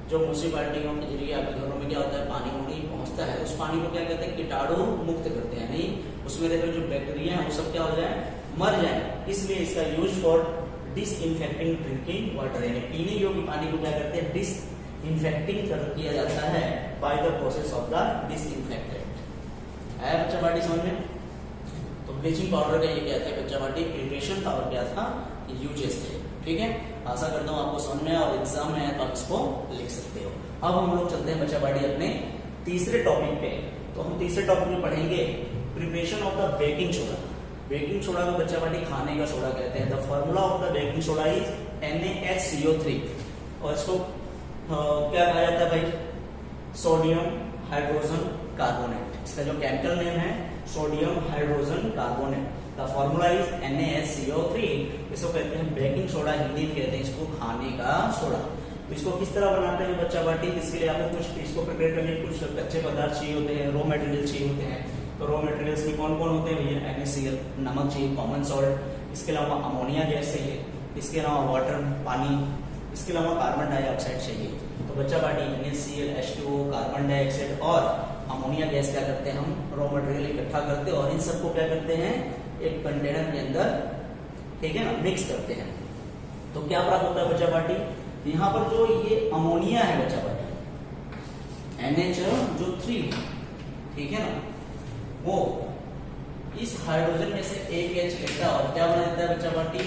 Speaker 1: जो म्यूनिसिपैलिटियों के जरिए आपके घरों में क्या होता है, पानी पहुंचता है, उस पानी को क्या कहते हैं, कीटाणु मुक्त करते हैं, यानी उसमें रहते जो बैक्टीरिया है वो सब क्या हो जाए, मर जाए। इसलिए इसका use for disinfecting drinking water, यानी पीने योग्य पानी को क्या करते हैं, डिसइंफेक्टिंग किया जाता है by the process of the disinfectant. आया बच्चा पार्टी समझ में? तो ब्लीचिंग पाउडर का ये क्या था बच्चा पार्टी, प्रिपरेशन था, और क्या था, यूजेस थे। ठीक है, आशा करता हूँ आपको समझ में और एग्जाम में है तो आप इसको लिख सकते हो। अब हम लोग चलते हैं बच्चा पार्टी अपने तीसरे टॉपिक पे। तो हम तीसरे टॉपिक में पढ़ेंगे preparation of the baking soda. Baking soda को बच्चा पार्टी खाने का सोडा कहते हैं। The formula of the baking soda is NaHCO3, और इसको क्या कहा जाता है भाई, सोडियम हाइड्रोजन कार्बोनेट। इसका जो केमिकल नेम है sodium hydrogen carbonate. The formula is NaHCO3। इसको कहते हैं बेकिंग सोडा, हिंदी में कहते हैं इसको खाने का सोडा। तो इसको किस तरह बनाते हैं बच्चा पार्टी, इसके लिए आपको कुछ इसको प्रिपेयर करने के कुछ कच्चे पदार्थ चाहिए होते हैं, रॉ मटेरियल चाहिए होते हैं। तो रॉ मटेरियल्स में कौन कौन होते हैं भैया, NaCl नमक चाहिए, कॉमन सॉल्ट, इसके अलावा अमोनिया गैस चाहिए, इसके अलावा वाटर पानी, इसके अलावा कार्बन डाइऑक्साइड चाहिए। तो बच्चा party NaCl, H2O, carbon dioxide और अमोनिया गैस क्या करते हैं, हम रॉ मटेरियल इकट्ठा करते हैं और इन सबको क्या करते हैं, एक कंटेनर के अंदर, ठीक है ना, मिक्स करते हैं। तो क्या प्राप्त होता है बच्चा पार्टी, यहाँ पर जो ये अमोनिया है बच्चा पार्टी, NH3, ठीक है ना, वो इस हाइड्रोजन में से एक H लेता है और क्या बनाता है बच्चा पार्टी,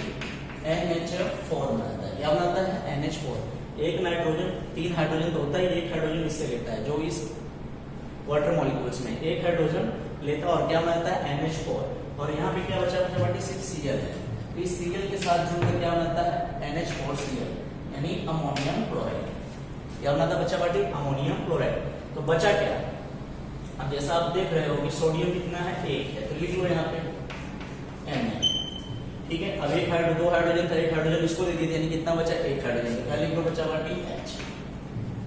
Speaker 1: NH4 बनाता है। क्या बनाता है, NH4। एक नाइट्रोजन, 3 हाइड्रोजन तो होता है, एक हाइड्रोजन इससे लेता है, जो इस वाटर मॉलिक्यूल्स में एक हाइड्रोजन लेता है और क्या बनाता है, NH4। और यहाँ पे क्या बचा बच्चा पार्टी, 6Cl है। तो इस Cl के साथ जुड़कर क्या बनाता है, NH4Cl, यानी अमोनियम क्लोराइड। क्या बनाता है बच्चा पार्टी, अमोनियम क्लोराइड। तो बचा क्या, अब जैसा आप देख रहे हो कि सोडियम कितना है, 1 है, तो लिख लो यहाँ पे Na, ठीक है। अब एक हाइड्रोजन, 2 हाइड्रोजन था, एक हाइड्रोजन इसको दे दिया, यानी कितना बचा, 1 हाइड्रोजन। तो क्या लिख लो बच्चा पार्टी, H,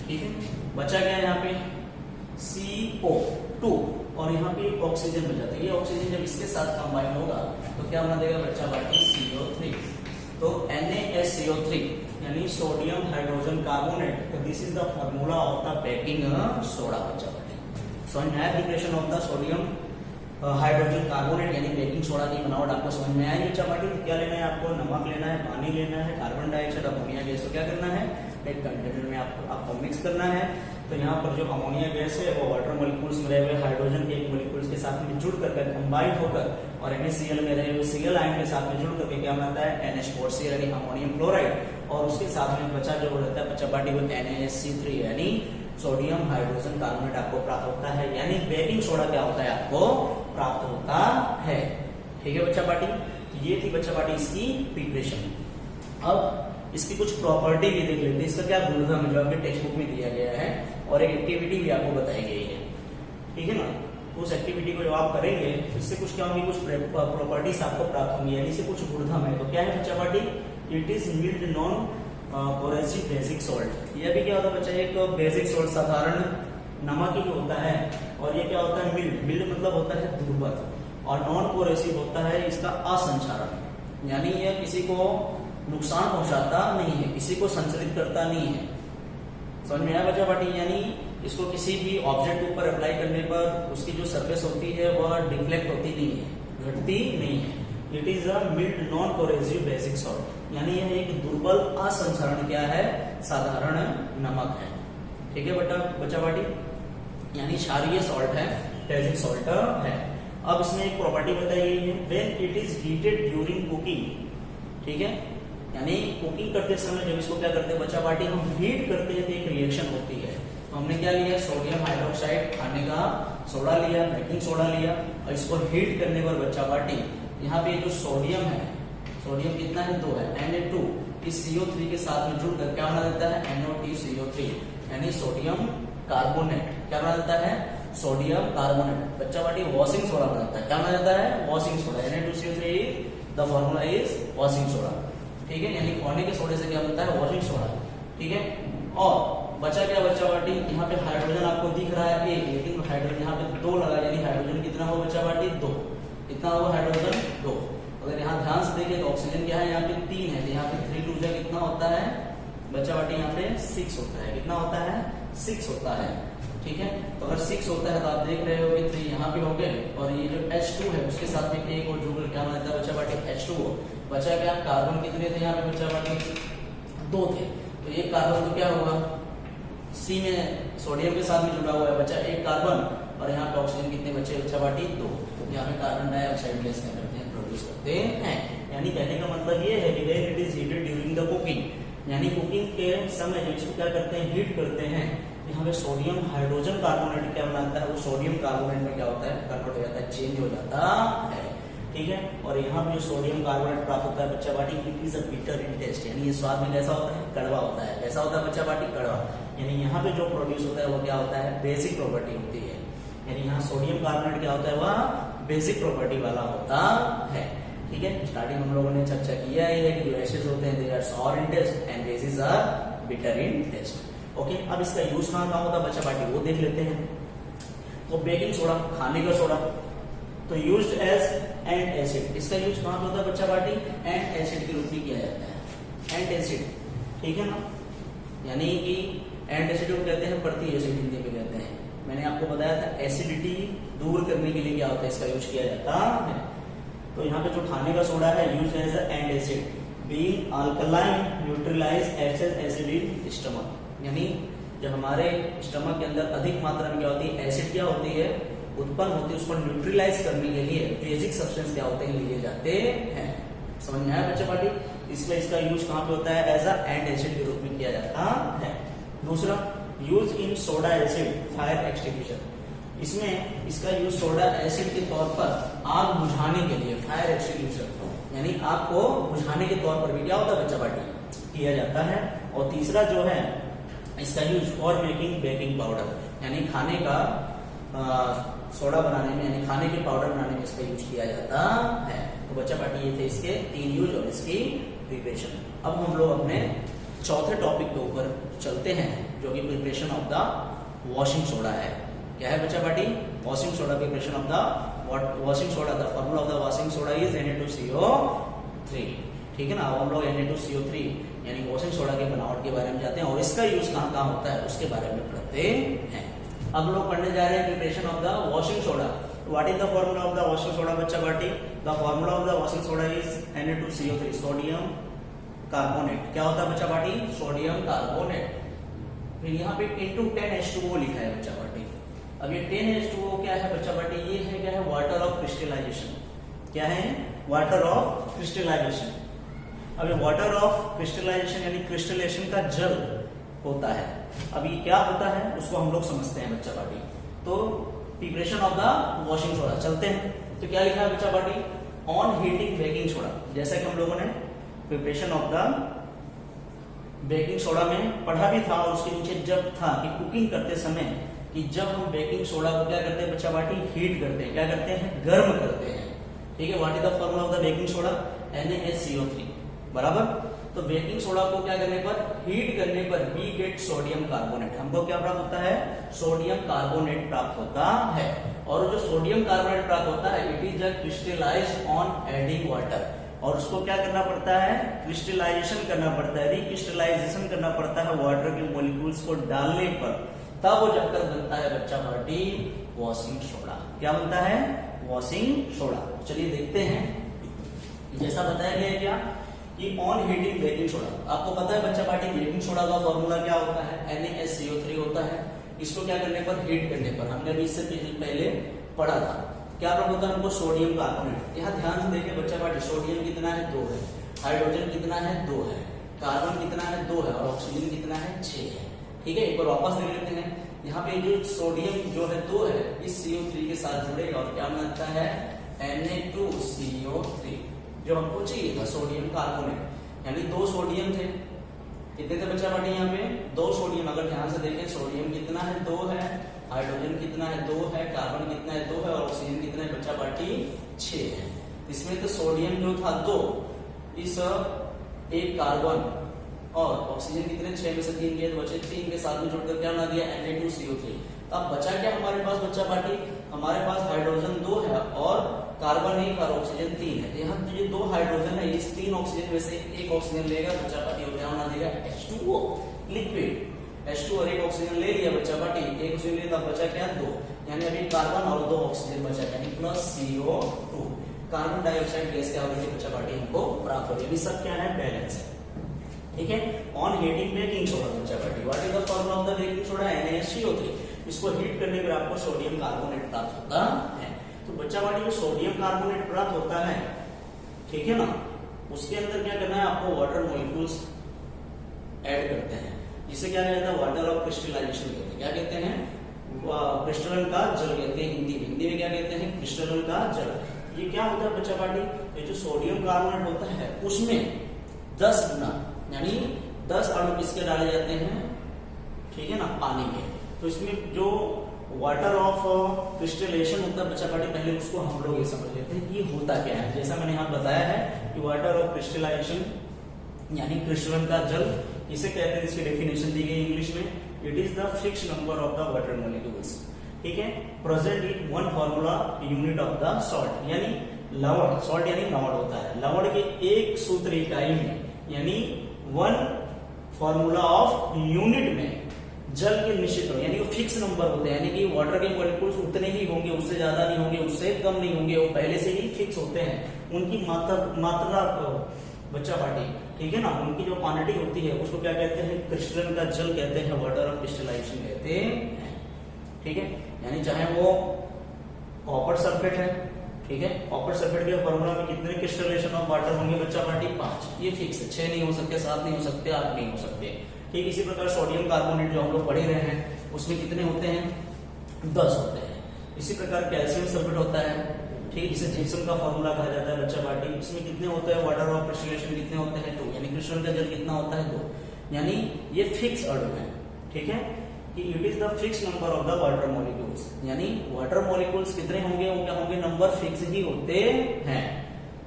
Speaker 1: ठीक है। बचा क्या यहाँ पे, CO2, और यहाँ पे ऑक्सीजन बचा था। ये ऑक्सीजन जब इसके साथ कंबाइन होगा तो क्या बना देगा बच्चा पार्टी, CO3। तो NaSCO3 यानी सोडियम हाइड्रोजन कार्बोनेट। तो this is the formula of the baking soda बच्चा पार्टी। समझ में आया preparation of the sodium hydrogen carbonate यानी बेकिंग सोडा की बनावट आपको समझ में आएगी बच्चा पार्टी। क्या लेना है आपको, नमक लेना है, पानी लेना है, कार्बन डाइऑक्साइड, अमोनिया गैस को क्या करना है, एक कंटेनर में आपको मिक्स करना है। तो यहाँ पर जो अमोनिया गैस है वो वाटर मॉलिक्यूल्स में रहे हुए हाइड्रोजन के एक मॉलिक्यूल्स के साथ में जुड़ करके कंबाइन होकर और NaCl में रहे हुए Cl आयन के साथ में जुड़ करके क्या बनाता है, NH4Cl यानी अमोनियम क्लोराइड। और उसके साथ में बचा जो रहता है बच्चा पार्टी वो NaSC3 यानी सोडियम हाइड्रोजन कार्बोनेट आपको प्राप्त होता है। यानी बेकिंग सोडा क्या होता है, आपको प्राप्त होता है। ठीक है बच्चा पार्टी, ये थी बच्चा पार्टी इसकी प्रिपरेशन। अब इसकी कुछ प्रॉपर्टी भी देख लेते हैं, इसका क्या गुणधर्म है जो आपके टेक्स्ट बुक में दिया गया है, और एक एक्टिविटी भी आपको बताई गई है, ठीक है ना। उस एक्टिविटी को जब आप करेंगे तो इससे कुछ क्या होंगी, कुछ प्रॉपर्टीज आपको प्राप्त होंगी, यानी से कुछ गुणधर्म है। तो क्या है बच्चा party, it is mild non corrosive basic salt. यह भी क्या होता है बच्चा, एक बेसिक सॉल्ट साधारण नमक ही होता है, और ये क्या होता है मिल्ड, मिल्ड मतलब होता है दुर्बल, और नॉन कोरेसिव होता है इसका असंचारण, यानी यह किसी को नुकसान पहुंचाता नहीं है, किसी को संचलित करता नहीं है। समझ में आया बच्चा पार्टी, यानी इसको किसी भी ऑब्जेक्ट के ऊपर अप्लाई करने पर उसकी जो सरफेस होती है वह डिफ्लेक्ट होती नहीं है, घटती नहीं है। It is a mild non corrosive basic salt, यानी यह एक दुर्बल असंचरण क्या है, साधारण नमक है, ठीक है बच्चा पार्टी, यानी क्षारीय सॉल्ट है, बेसिक सॉल्ट है। अब इसमें एक प्रॉपर्टी बताई गई है, when it is heated during cooking, ठीक है, यानी कुकिंग करते समय जब इसको क्या करते हैं बच्चा पार्टी, हम हीट करते हैं तो एक रिएक्शन होती है। तो हमने क्या लिया, सोडियम हाइड्रोक्साइड खाने का सोडा लिया, बेकिंग सोडा लिया, और इसको हीट करने पर बच्चा पार्टी यहाँ पे जो सोडियम है, सोडियम कितना है 2 है, Na2 इस CO3 के साथ में जुड़कर क्या बना देता है, NOTCO3, यानी सोडियम कार्बोनेट। क्या बना देता है, सोडियम कार्बोनेट। बच्चा पार्टी वॉशिंग सोडा बनाता है, क्या बना देता है, washing soda. Na2CO3 the formula is washing soda, ठीक है, यानी खाने के सोडे से क्या बनता है, वॉशिंग सोडा, ठीक है। और बचा क्या बच्चा पार्टी, यहाँ पे हाइड्रोजन आपको दिख रहा है 1, लेकिन हाइड्रोजन यहाँ पे 2 लगा, यानी हाइड्रोजन कितना होगा बच्चा पार्टी, 2, कितना होगा हाइड्रोजन 2। अगर यहाँ ध्यान से देखें तो ऑक्सीजन क्या है, यहाँ पे 3 है, तो यहाँ पे 3 2 कितना होता है बच्चा पार्टी, यहाँ पे 6 होता है, कितना होता है, 6 होता है, ठीक है। तो अगर 6 होता है तो आप देख रहे हो कि 3 यहाँ पे हो गए, और ये जो H2 है उसके साथ में एक और जुड़कर क्या बनता है बच्चा पार्टी, H2O। बचा क्या, कार्बन कितने थे यहाँ पे बच्चा पार्टी, 2 थे, तो एक कार्बन तो क्या हुआ, C में सोडियम के साथ में जुड़ा हुआ है बच्चा 1 कार्बन, और यहाँ पे ऑक्सीजन कितने बचे बच्चा पार्टी, 2, तो यहाँ पे कार्बन डाइऑक्साइड गैस क्या करते हैं, प्रोड्यूस करते हैं। यानी कहने का मतलब ये है कि when it is heated during the cooking, यानी कुकिंग के समय जब इसको क्या करते हैं, हीट करते हैं, यहाँ पे सोडियम हाइड्रोजन कार्बोनेट क्या बनाता है, वो सोडियम कार्बोनेट में क्या होता है, कन्वर्ट हो जाता है, चेंज हो जाता है, ठीक है। और यहाँ पे जो सोडियम कार्बोनेट प्राप्त होता है बच्चा party, it is a bitter in taste, यानी ये स्वाद में कैसा होता है, कड़वा होता है। कैसा होता है बच्चा पार्टी, कड़वा। यानी यहाँ पे जो प्रोड्यूस होता है वो क्या होता है, बेसिक प्रॉपर्टी होती है, यानी यहाँ सोडियम कार्बोनेट क्या होता है, वह बेसिक प्रॉपर्टी वाला होता है, ठीक है। स्टार्टिंग हम लोगों ने चर्चा किया है कि जो एसिड्स होते हैं they are sour in taste and bases are bitter in taste. Okay, अब इसका यूज कहाँ होता है बच्चा पार्टी, वो देख लेते हैं। तो बेकिंग सोडा, खाने का सोडा, तो यूज्ड एज एंड एसिड, इसका यूज कहाँ पे होता है बच्चा पार्टी, एंड एसिड के रूप में किया जाता है, एंड एसिड, ठीक है ना। यानी कि एंड एसिड को कहते हैं प्रति एसिड, हिंदी में कहते हैं। मैंने आपको बताया था एसिडिटी दूर करने के लिए क्या होता है, इसका यूज किया जाता है। तो यहाँ पे जो खाने का सोडा है use as antacid, being alkaline neutralise excess acid in stomach, यानी जब हमारे स्टमक के अंदर अधिक मात्रा में क्या होती है, एसिड क्या होती है, उत्पन्न होती है, उसको न्यूट्रलाइज करने के लिए बेसिक सब्सटेंस क्या होते हैं, लिए जाते हैं। समझ में आया बच्चा पार्टी, इसलिए इसका यूज कहाँ पे होता है, एज अ एंड एसिड के रूप में किया जाता है। दूसरा, use in soda acid fire extinguisher, इसमें इसका यूज सोडा एसिड के तौर पर आग बुझाने के लिए, फायर एक्सटिंग्विशर, यानी आग को बुझाने के तौर पर भी क्या होता है बच्चा पार्टी, किया जाता है। और तीसरा जो है इसका use for making baking powder, यानी खाने का सोडा बनाने में, यानी खाने के पाउडर बनाने में इसका यूज किया जाता है। तो बच्चा पार्टी ये थे इसके 3 यूज और इसकी प्रिपरेशन। अब हम लोग अपने चौथे टॉपिक के ऊपर चलते हैं, जो कि preparation of the washing soda है। क्या है बच्चा party, washing soda, preparation of the washing soda. The formula of the washing soda is Na2CO3, ठीक है ना। अब हम लोग Na2CO3 यानी वॉशिंग सोडा के बनावट के बारे में जाते हैं, और इसका यूज कहाँ कहाँ होता है उसके बारे में पढ़ते हैं। अब लोग पढ़ने जा रहे हैं preparation of the washing soda. What is the formula of the washing soda बच्चा party, the formula of the washing soda is Na2CO3, sodium carbonate. क्या होता है बच्चा पार्टी, सोडियम कार्बोनेट। फिर यहाँ पे into 10H2O लिखा है बच्चा पार्टी। अब ये 10H2O क्या है बच्चा पार्टी, ये है क्या है, वाटर ऑफ क्रिस्टलाइजेशन। क्या है, वाटर ऑफ क्रिस्टलाइजेशन। अब ये वाटर ऑफ क्रिस्टलाइजेशन यानी क्रिस्टलेशन का जल होता है। अब ये क्या होता है उसको हम लोग समझते हैं बच्चा पार्टी। तो preparation of the washing soda चलते हैं। तो क्या लिखा है बच्चा party, on heating baking soda, जैसा कि हम लोगों ने preparation of the baking soda में पढ़ा भी था और उसके नीचे जब था कि कुकिंग करते समय कि जब हम बेकिंग सोडा को क्या करते हैं बच्चा पार्टी, हीट करते हैं, क्या करते हैं, गर्म करते हैं। ठीक है, what is the formula of the baking soda, NaSCO3 बराबर। तो बेकिंग सोडा को क्या करने पर, हीट करने पर वी गेट सोडियम कार्बोनेट, हमको क्या प्राप्त होता है, सोडियम कार्बोनेट प्राप्त होता है। और जो सोडियम कार्बोनेट प्राप्त होता है it is crystallised on adding water, और उसको क्या करना पड़ता है, क्रिस्टलाइजेशन करना पड़ता है, रिक्रिस्टलाइजेशन करना पड़ता है वाटर के मॉलिक्यूल्स को डालने पर, तब वो जाकर बनता है बच्चा पार्टी वॉशिंग सोडा। क्या बनता है, वॉशिंग सोडा। चलिए देखते हैं, जैसा बताया गया है क्या कि ऑन हीटिंग बेकिंग सोडा, आपको पता है बच्चा पार्टी बेकिंग सोडा का फॉर्मूला क्या होता है, NaSCO3 होता है। इसको क्या करने पर, हीट करने पर, हमने अभी इससे पहले पढ़ा था, क्या प्राप्त होता है हमको, सोडियम कार्बोनेट। यहाँ ध्यान से देखिए बच्चा पार्टी, सोडियम कितना है, 2 है, हाइड्रोजन कितना है, 2 है, कार्बन कितना है, 2 है, और ऑक्सीजन कितना है, 6 है। ठीक है, एक बार वापस देख लेते हैं। यहाँ पे जो सोडियम जो है 2 है, इस CO3 के साथ जुड़ेगा और क्या बनता है, Na2CO3, जो हमको चाहिए था सोडियम कार्बोनेट, यानी 2 सोडियम थे, कितने थे बच्चा पार्टी, यहाँ पे 2 सोडियम। अगर ध्यान से देखें, सोडियम कितना है, 2 है, हाइड्रोजन कितना है, 2 है, कार्बन कितना है, 2 है, और ऑक्सीजन कितना है बच्चा पार्टी, 6 है। इसमें तो सोडियम जो था 2, इस एक कार्बन और ऑक्सीजन कितने, 6 में से 3 गए तो बचे 3 के साथ में जुड़कर क्या बना दिया, Na2CO3। अब बचा क्या हमारे पास बच्चा पार्टी, हमारे पास हाइड्रोजन 2 है और कार्बन 1 और ऑक्सीजन 3 है। यहाँ ये 2 हाइड्रोजन है, इस 3 ऑक्सीजन में से एक ऑक्सीजन लेगा बच्चा पार्टी, और क्या बना देगा, H2O लिक्विड। H2 और एक ऑक्सीजन ले लिया बच्चा पार्टी, एक ऑक्सीजन लिया तब बचा क्या, 2, यानी अभी कार्बन और 2 ऑक्सीजन बचा, यानी plus CO2, carbon dioxide gas क्या होगी बच्चा पार्टी हमको प्राप्त हो गई। सब क्या है, बैलेंस है। ठीक है, ऑन हीटिंग बेकिंग सोडा बच्चा party, what is the formula of the baking soda, NaSCO3। इसको हीट करने पर आपको सोडियम कार्बोनेट प्राप्त होता है। तो बच्चा पार्टी जो सोडियम कार्बोनेट प्राप्त होता है, ठीक है ना, उसके अंदर क्या करना है आपको, वाटर मॉलिक्यूल्स ऐड करते हैं, जिसे क्या कहते हैं, वाटर ऑफ क्रिस्टलाइजेशन कहते हैं। क्या कहते हैं, क्रिस्टलन का जल कहते हैं, हिंदी में क्या कहते हैं, क्रिस्टलन का जल। ये क्या होता है बच्चा पार्टी, ये जो सोडियम कार्बोनेट होता है उसमें 10 गुना यानी 10 अणु किसके डाले जाते हैं, ठीक है ना, पानी में। तो इसमें जो वाटर ऑफ क्रिस्टलेशन होता है बच्चा पार्टी, पहले उसको हम लोग ये समझ लेते हैं कि ये होता क्या है। जैसा मैंने यहाँ बताया है कि वाटर ऑफ क्रिस्टलाइजेशन यानी क्रिस्टलन का जल, इसे कहते हैं, इसकी डेफिनेशन दी गई इंग्लिश में, it is the fixed number of the water molecules. ठीक है, present in one formula unit of the salt, यानी लवण, सॉल्ट यानी लवण होता है, लवण के एक सूत्र इकाई में, यानी वन फॉर्मूला ऑफ यूनिट में जल के निश्चित हो, यानी वो फिक्स नंबर होते हैं, यानी कि वाटर के मॉलिक्यूल्स उतने ही होंगे, उससे ज्यादा नहीं होंगे, उससे कम नहीं होंगे, वो पहले से ही फिक्स होते हैं। उनकी मात्रा बच्चा पार्टी, ठीक है ना, उनकी जो क्वांटिटी होती है उसको क्या कहते हैं, क्रिस्टलन का जल कहते हैं, वाटर ऑफ क्रिस्टलाइजेशन कहते हैं। ठीक है, यानी चाहे वो कॉपर सल्फेट है, ठीक है, कॉपर सल्फेट के फॉर्मूला में कितने क्रिस्टलेशन ऑफ वाटर होंगे बच्चा पार्टी, 5, ये फिक्स है, 6 नहीं हो सकते, 7 नहीं हो सकते, 8 नहीं हो सकते। ठीक, इसी प्रकार सोडियम कार्बोनेट जो हम लोग पढ़े रहे हैं उसमें कितने होते हैं, 10 होते हैं। इसी प्रकार कैल्शियम सल्फेट होता है, ठीक, इसे जिप्सम का फॉर्मूला कहा जाता है बच्चा पार्टी, इसमें कितने होते हैं, वाटर ऑफ क्रिस्टलेशन कितने होते हैं, 2, यानी क्रिस्टल का जल कितना होता है, 2, यानी ये फिक्स अणु है। ठीक है, कि it is the fix number of the water molecules, यानी वाटर मॉलिक्यूल्स कितने होंगे, वो क्या होंगे, नंबर फिक्स ही होते हैं।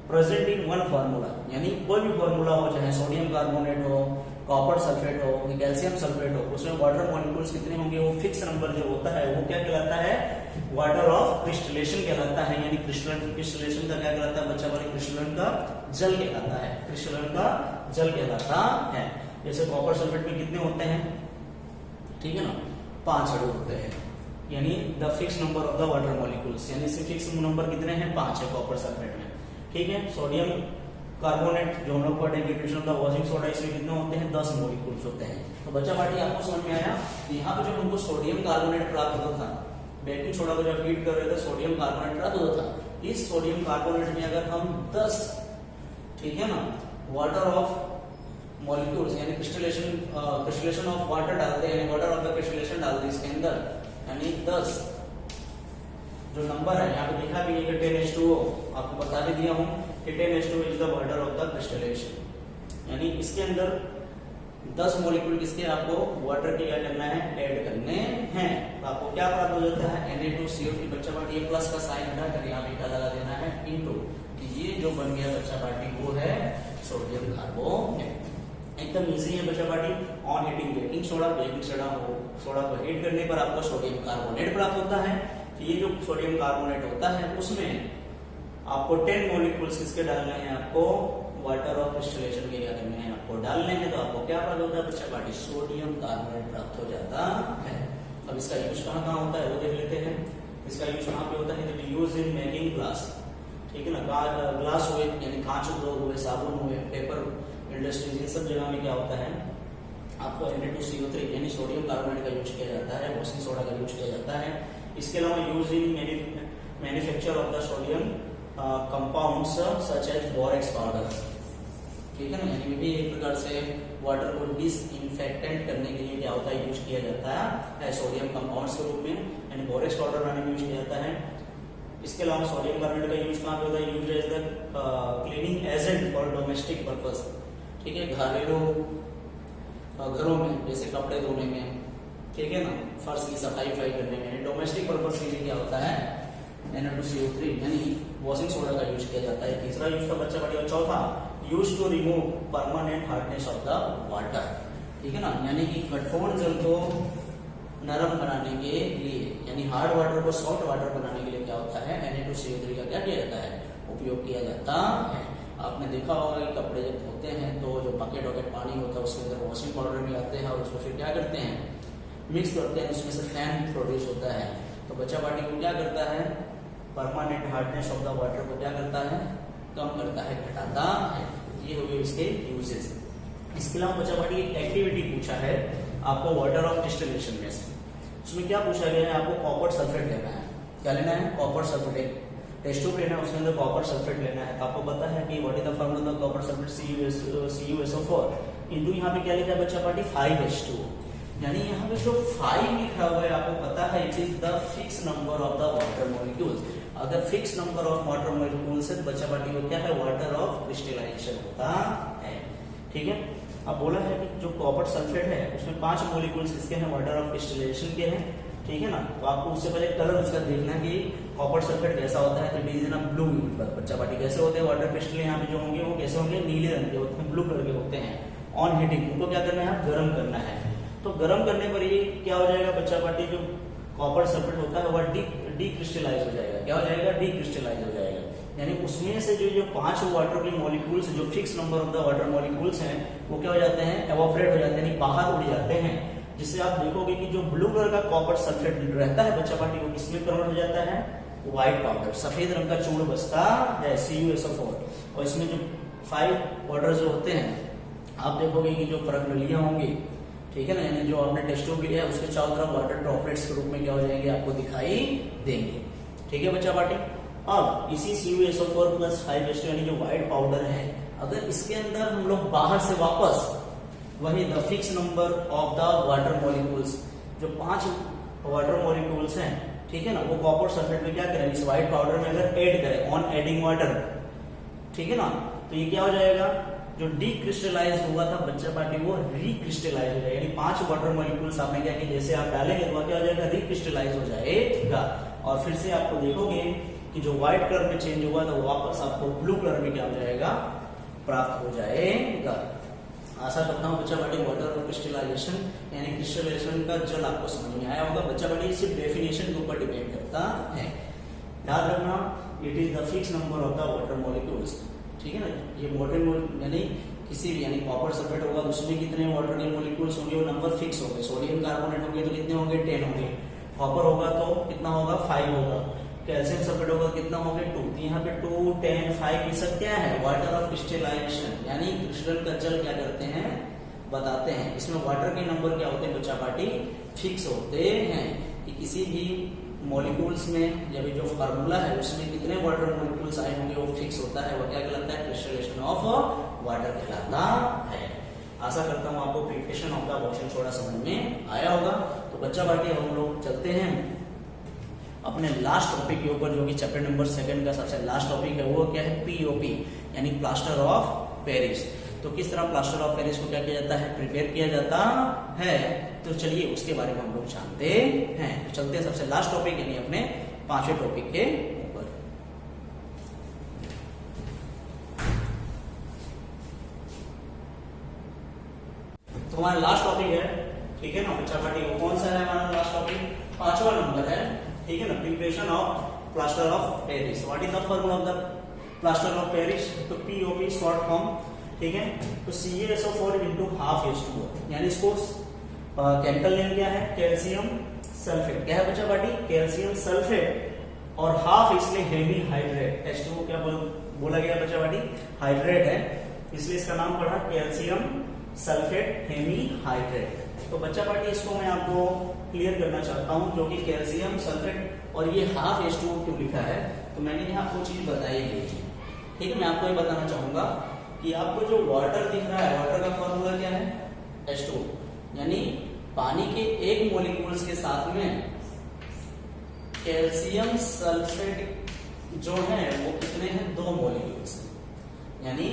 Speaker 1: प्रेजेंट इन वन फॉर्मूला, यानी कोई भी फॉर्मूला हो, चाहे सोडियम कार्बोनेट हो, कॉपर सल्फेट हो, कैल्शियम सल्फेट हो, उसमें वाटर मॉलिक्यूल्स कितने होंगे, वो फिक्स नंबर जो होता है वो क्या कहलाता है, वाटर ऑफ क्रिस्टलेशन कहलाता है, यानी क्रिस्टलेशन का क्या कहलाता है बच्चा पार्टी, क्रिस्टलन का जल कहलाता है, क्रिस्टलन का जल कहलाता है। जैसे कॉपर सल्फेट में कितने होते हैं, ठीक है ना, 5 अणु होते हैं, यानी the fix number of the water molecules, यानी इससे फिक्स नंबर कितने हैं, 5 है कॉपर सल्फेट में। ठीक है, सोडियम कार्बोनेट जो हम लोग पढ़े डिफ्यूजन का वॉशिंग सोडा, इसमें कितने होते हैं, 10 मॉलिक्यूल्स होते हैं। तो बच्चा पार्टी आपको समझ में आया, यहाँ पे जो हमको सोडियम कार्बोनेट प्राप्त होता था, बेकिंग सोडा को जब हीट कर रहे थे सोडियम कार्बोनेट प्राप्त होता था, इस सोडियम कार्बोनेट में अगर हम 10, ठीक है ना, वाटर ऑफ मॉलिक्यूल्स यानी क्रिस्टलेशन ऑफ वाटर डालते हैं, यानी वाटर ऑफ द क्रिस्टलेशन डालते हैं इसके अंदर, यानी 10 जो नंबर है यहाँ पे लिखा भी है कि 10H2O, आपको बता भी दिया हूँ कि 10H2O is the water of the crystallisation, यानी इसके अंदर 10 मॉलिक्यूल किसके आपको वाटर के क्या करना है, ऐड करने हैं। तो आपको क्या प्राप्त हो जाता है, Na2CO3। बच्चा पार्टी ये प्लस का साइन हटा कर यहाँ पे क्या लगा देना है, इनटू। ये जो बन गया बच्चा पार्टी वो है सोडियम कार्बोनेट। एकदम इजी है बच्चा party. On heating baking soda को हीट करने पर आपको सोडियम कार्बोनेट प्राप्त होता है। ये जो सोडियम कार्बोनेट होता है उसमें आपको 10 मॉलिक्यूल्स किसके डालने हैं, आपको वाटर ऑफ क्रिस्टलेशन के क्या करने हैं, आपको डालने हैं। तो आपको क्या प्राप्त होता है बच्चा पार्टी, सोडियम कार्बोनेट प्राप्त हो जाता है। अब इसका यूज कहाँ कहाँ होता है वो देख लेते हैं। इसका यूज कहाँ पे होता है, यूज इन मेकिंग ग्लास, ठीक है ना। ग्लास हुए यानी कांच उद्योग हुए, साबुन हुए, पेपर इंडस्ट्रीज, इन सब जगह में क्या होता है आपको Na2CO3 यानी सोडियम कार्बोनेट का यूज किया जाता है, वॉशिंग सोडा का यूज किया जाता है। इसके अलावा use in manufacture of the sodium compounds such as borax powder, ठीक है ना। यानी भी एक प्रकार से वाटर को डिसइंफेक्टेंट करने के लिए क्या होता है, यूज किया जाता है सोडियम कंपाउंड्स के रूप में, यानी बोरेक्स पाउडर बनाने में यूज किया जाता है। इसके अलावा सोडियम कार्बोनेट का यूज कहाँ पे होता है, use as the cleaning agent for domestic purpose, ठीक है। घरेलू घरों में जैसे कपड़े धोने में, ठीक है ना, फर्श की सफाई करने में, डोमेस्टिक पर्पस के लिए क्या होता है Na2CO3 यानी वॉशिंग सोडा का यूज किया जाता है। तीसरा यूज का बच्चा बढ़िया। चौथा use to remove permanent hardness of the water, ठीक है ना, यानी कि कठोर जल को नरम बनाने के लिए, यानी हार्ड वाटर को सॉफ्ट वाटर बनाने के लिए क्या होता है, Na2CO3 का क्या किया जाता है, उपयोग किया जाता है। आपने देखा होगा कि कपड़े जब धोते हैं तो जो बकेट पानी होता है उसके अंदर वॉशिंग पाउडर मिलाते हैं और उसको फिर क्या करते हैं, मिक्स करते हैं, उसमें से फैन प्रोड्यूस होता है। तो बच्चा पार्टी को क्या करता है, permanent hardness of the water को क्या करता है, कम करता है, घटाता है। ये हो गए इसके यूजेस। इसके अलावा बच्चा पार्टी एक एक्टिविटी पूछा है आपको वाटर ऑफ डिस्टिलेशन में से। उसमें क्या पूछा गया है, आपको कॉपर सल्फेट लेना है। क्या लेना है, कॉपर सल्फेट टेस्ट ट्यूब लेना है, उसके अंदर कॉपर सल्फेट लेना है। तो आपको पता है कि what is the formula of copper sulphate, CuSO4 into यहाँ पे क्या लिखा है बच्चा पार्टी 5H2, यानी यहाँ पे जो 5 लिखा हुआ है आपको पता है it is the fix number of the water molecules. अगर fix number of water molecules है बच्चा पार्टी को क्या है, वाटर ऑफ क्रिस्टलाइजेशन होता है, ठीक है। अब बोला है कि जो कॉपर सल्फेट है उसमें 5 मॉलिक्यूल्स किसके हैं, वाटर ऑफ क्रिस्टलाइजेशन के हैं, ठीक है ना। तो आपको उससे पहले कलर उसका देखना है कि कॉपर सल्फेट कैसा होता है। तो इट इज इन ब्लू। बच्चा पार्टी कैसे होते हैं, वाटर क्रिस्टल यहाँ पे जो होंगे वो कैसे होंगे, नीले रंग के होते हैं, ब्लू कलर के होते हैं। ऑन हीटिंग उनको क्या करना है, गर्म करना है। तो गर्म करने पर ये क्या हो जाएगा बच्चा पार्टी, जो कॉपर सल्फेट होता है वह डीक्रिस्टलाइज हो जाएगा। क्या हो जाएगा, डीक्रिस्टलाइज हो जाएगा। यानी उसमें से जो 5 वाटर के मॉलिक्यूल्स, जो fix number of the water molecules हैं, वो क्या हो जाते हैं, एवोपरेट हो जाते हैं, यानी बाहर उड़ जाते हैं। जिससे आप देखोगे कि जो ब्लू कलर का कॉपर सल्फेट रहता है बच्चा पार्टी वो किसमें कन्वर्ट हो जाता है, व्हाइट पाउडर, सफेद रंग का चूर्ण बचता है CuSO4। और इसमें जो 5 वाटर जो होते हैं आप देखोगे कि जो परगलियां होंगी, ठीक है ना, यानी जो आपने टेस्ट ट्यूब लिया है उसके चारों तरफ वाटर ड्रॉपलेट्स के रूप में क्या हो जाएंगे, आपको दिखाई देंगे, ठीक है बच्चा पार्टी। अब इसी CuSO4 प्लस 5H2 यानी जो व्हाइट पाउडर है, अगर इसके अंदर हम लोग बाहर से वापस वही the fix number of the water molecules, जो 5 वाटर मॉलिक्यूल्स हैं, ठीक है ना, वो कॉपर सल्फेट में क्या करें, इस व्हाइट पाउडर में अगर ऐड करें ऑन एडिंग वाटर, ठीक है ना, तो ये क्या हो जाएगा, जो डीक्रिस्टलाइज हुआ था बच्चा पार्टी वो रिक्रिस्टलाइज हो जाएगा। यानी 5 वाटर मॉलिक्यूल्स आपने क्या किया, जैसे आप डालेंगे तो क्या हो जाएगा, रिक्रिस्टलाइज हो जाएगा। और फिर से आपको देखोगे कि जो व्हाइट कलर में चेंज हुआ था वो वापस आपको ब्लू कलर में क्या हो जाएगा, प्राप्त हो जाएगा। आशा करता हूँ बच्चा पार्टी वाटर और क्रिस्टलाइजेशन यानी क्रिस्टलाइजेशन का जल आपको समझ में आया होगा। बच्चा पार्टी सिर्फ डेफिनेशन के ऊपर डिपेंड करता है। याद रखना, it is the fix number of the water molecules, ठीक है ना। ये वाटर यानी किसी भी, यानी कॉपर सल्फेट होगा तो उसमें कितने वाटर के मॉलिक्यूल्स होंगे, वो नंबर फिक्स होंगे। सोडियम कार्बोनेट होंगे तो कितने होंगे, 10 होंगे। कॉपर होगा तो कितना होगा, 5 होगा। कैल्शियम सल्फेट होगा कितना होंगे, 2। तो यहाँ पे 2, 10, 5 ये सब क्या है, वाटर ऑफ क्रिस्टलाइजेशन, यानी क्रिस्टल का जल क्या करते हैं, बताते हैं। इसमें वाटर के नंबर क्या होते हैं बच्चा पार्टी, फिक्स होते हैं। कि किसी भी मॉलिक्यूल्स में जब जो फार्मूला है उसमें कितने वाटर मॉलिक्यूल्स आए होंगे वो फिक्स होता है, वो क्या कहलाता है, क्रिस्टलाइजेशन ऑफ वाटर कहलाता है। आशा करता हूँ आपको preparation of the washing soda समझ में आया होगा। तो बच्चा पार्टी हम लोग चलते हैं अपने लास्ट टॉपिक के ऊपर, जो कि चैप्टर नंबर 2 का सबसे लास्ट टॉपिक है। वो क्या है, POP यानी प्लास्टर ऑफ पेरिस। तो किस तरह प्लास्टर ऑफ पेरिस को क्या किया जाता है, प्रिपेयर किया जाता है। तो चलिए उसके बारे में हम लोग जानते हैं। तो चलते हैं सबसे लास्ट टॉपिक यानी अपने 5वें टॉपिक के ऊपर। तो हमारा लास्ट टॉपिक है, ठीक है ना बच्चा पार्टी, वो कौन सा है हमारा लास्ट टॉपिक, 5वां नंबर है, ठीक है ना, preparation of plaster of Paris. What is the formula of the plaster of Paris, तो POP शॉर्ट फॉर्म, ठीक है। तो CaSO4 into half H2O, यानी इसको केमिकल नेम क्या है, कैल्शियम सल्फेट। क्या है बच्चा पार्टी, कैल्शियम सल्फेट और हाफ इसलिए हेमी हाइड्रेट। H2O क्या बोला गया बच्चा पार्टी, हाइड्रेट है, इसलिए इसका नाम पड़ा कैल्शियम सल्फेट हेमी हाइड्रेट। तो बच्चा पार्टी इसको मैं आपको क्लियर करना चाहता हूं, क्योंकि कैल्शियम सल्फेट और ये हाफ H2O क्यों लिखा है, तो मैंने यहाँ आपको चीज बताई गई है, ठीक है। मैं आपको ये बताना चाहूंगा कि आपको जो वाटर दिख रहा है, वाटर का फॉर्मूला क्या है, H2O, यानी पानी के एक मोलिक्यूल्स के साथ में कैल्शियम सल्फेट जो है वो कितने हैं, 2 मोलिक्यूल्स, यानी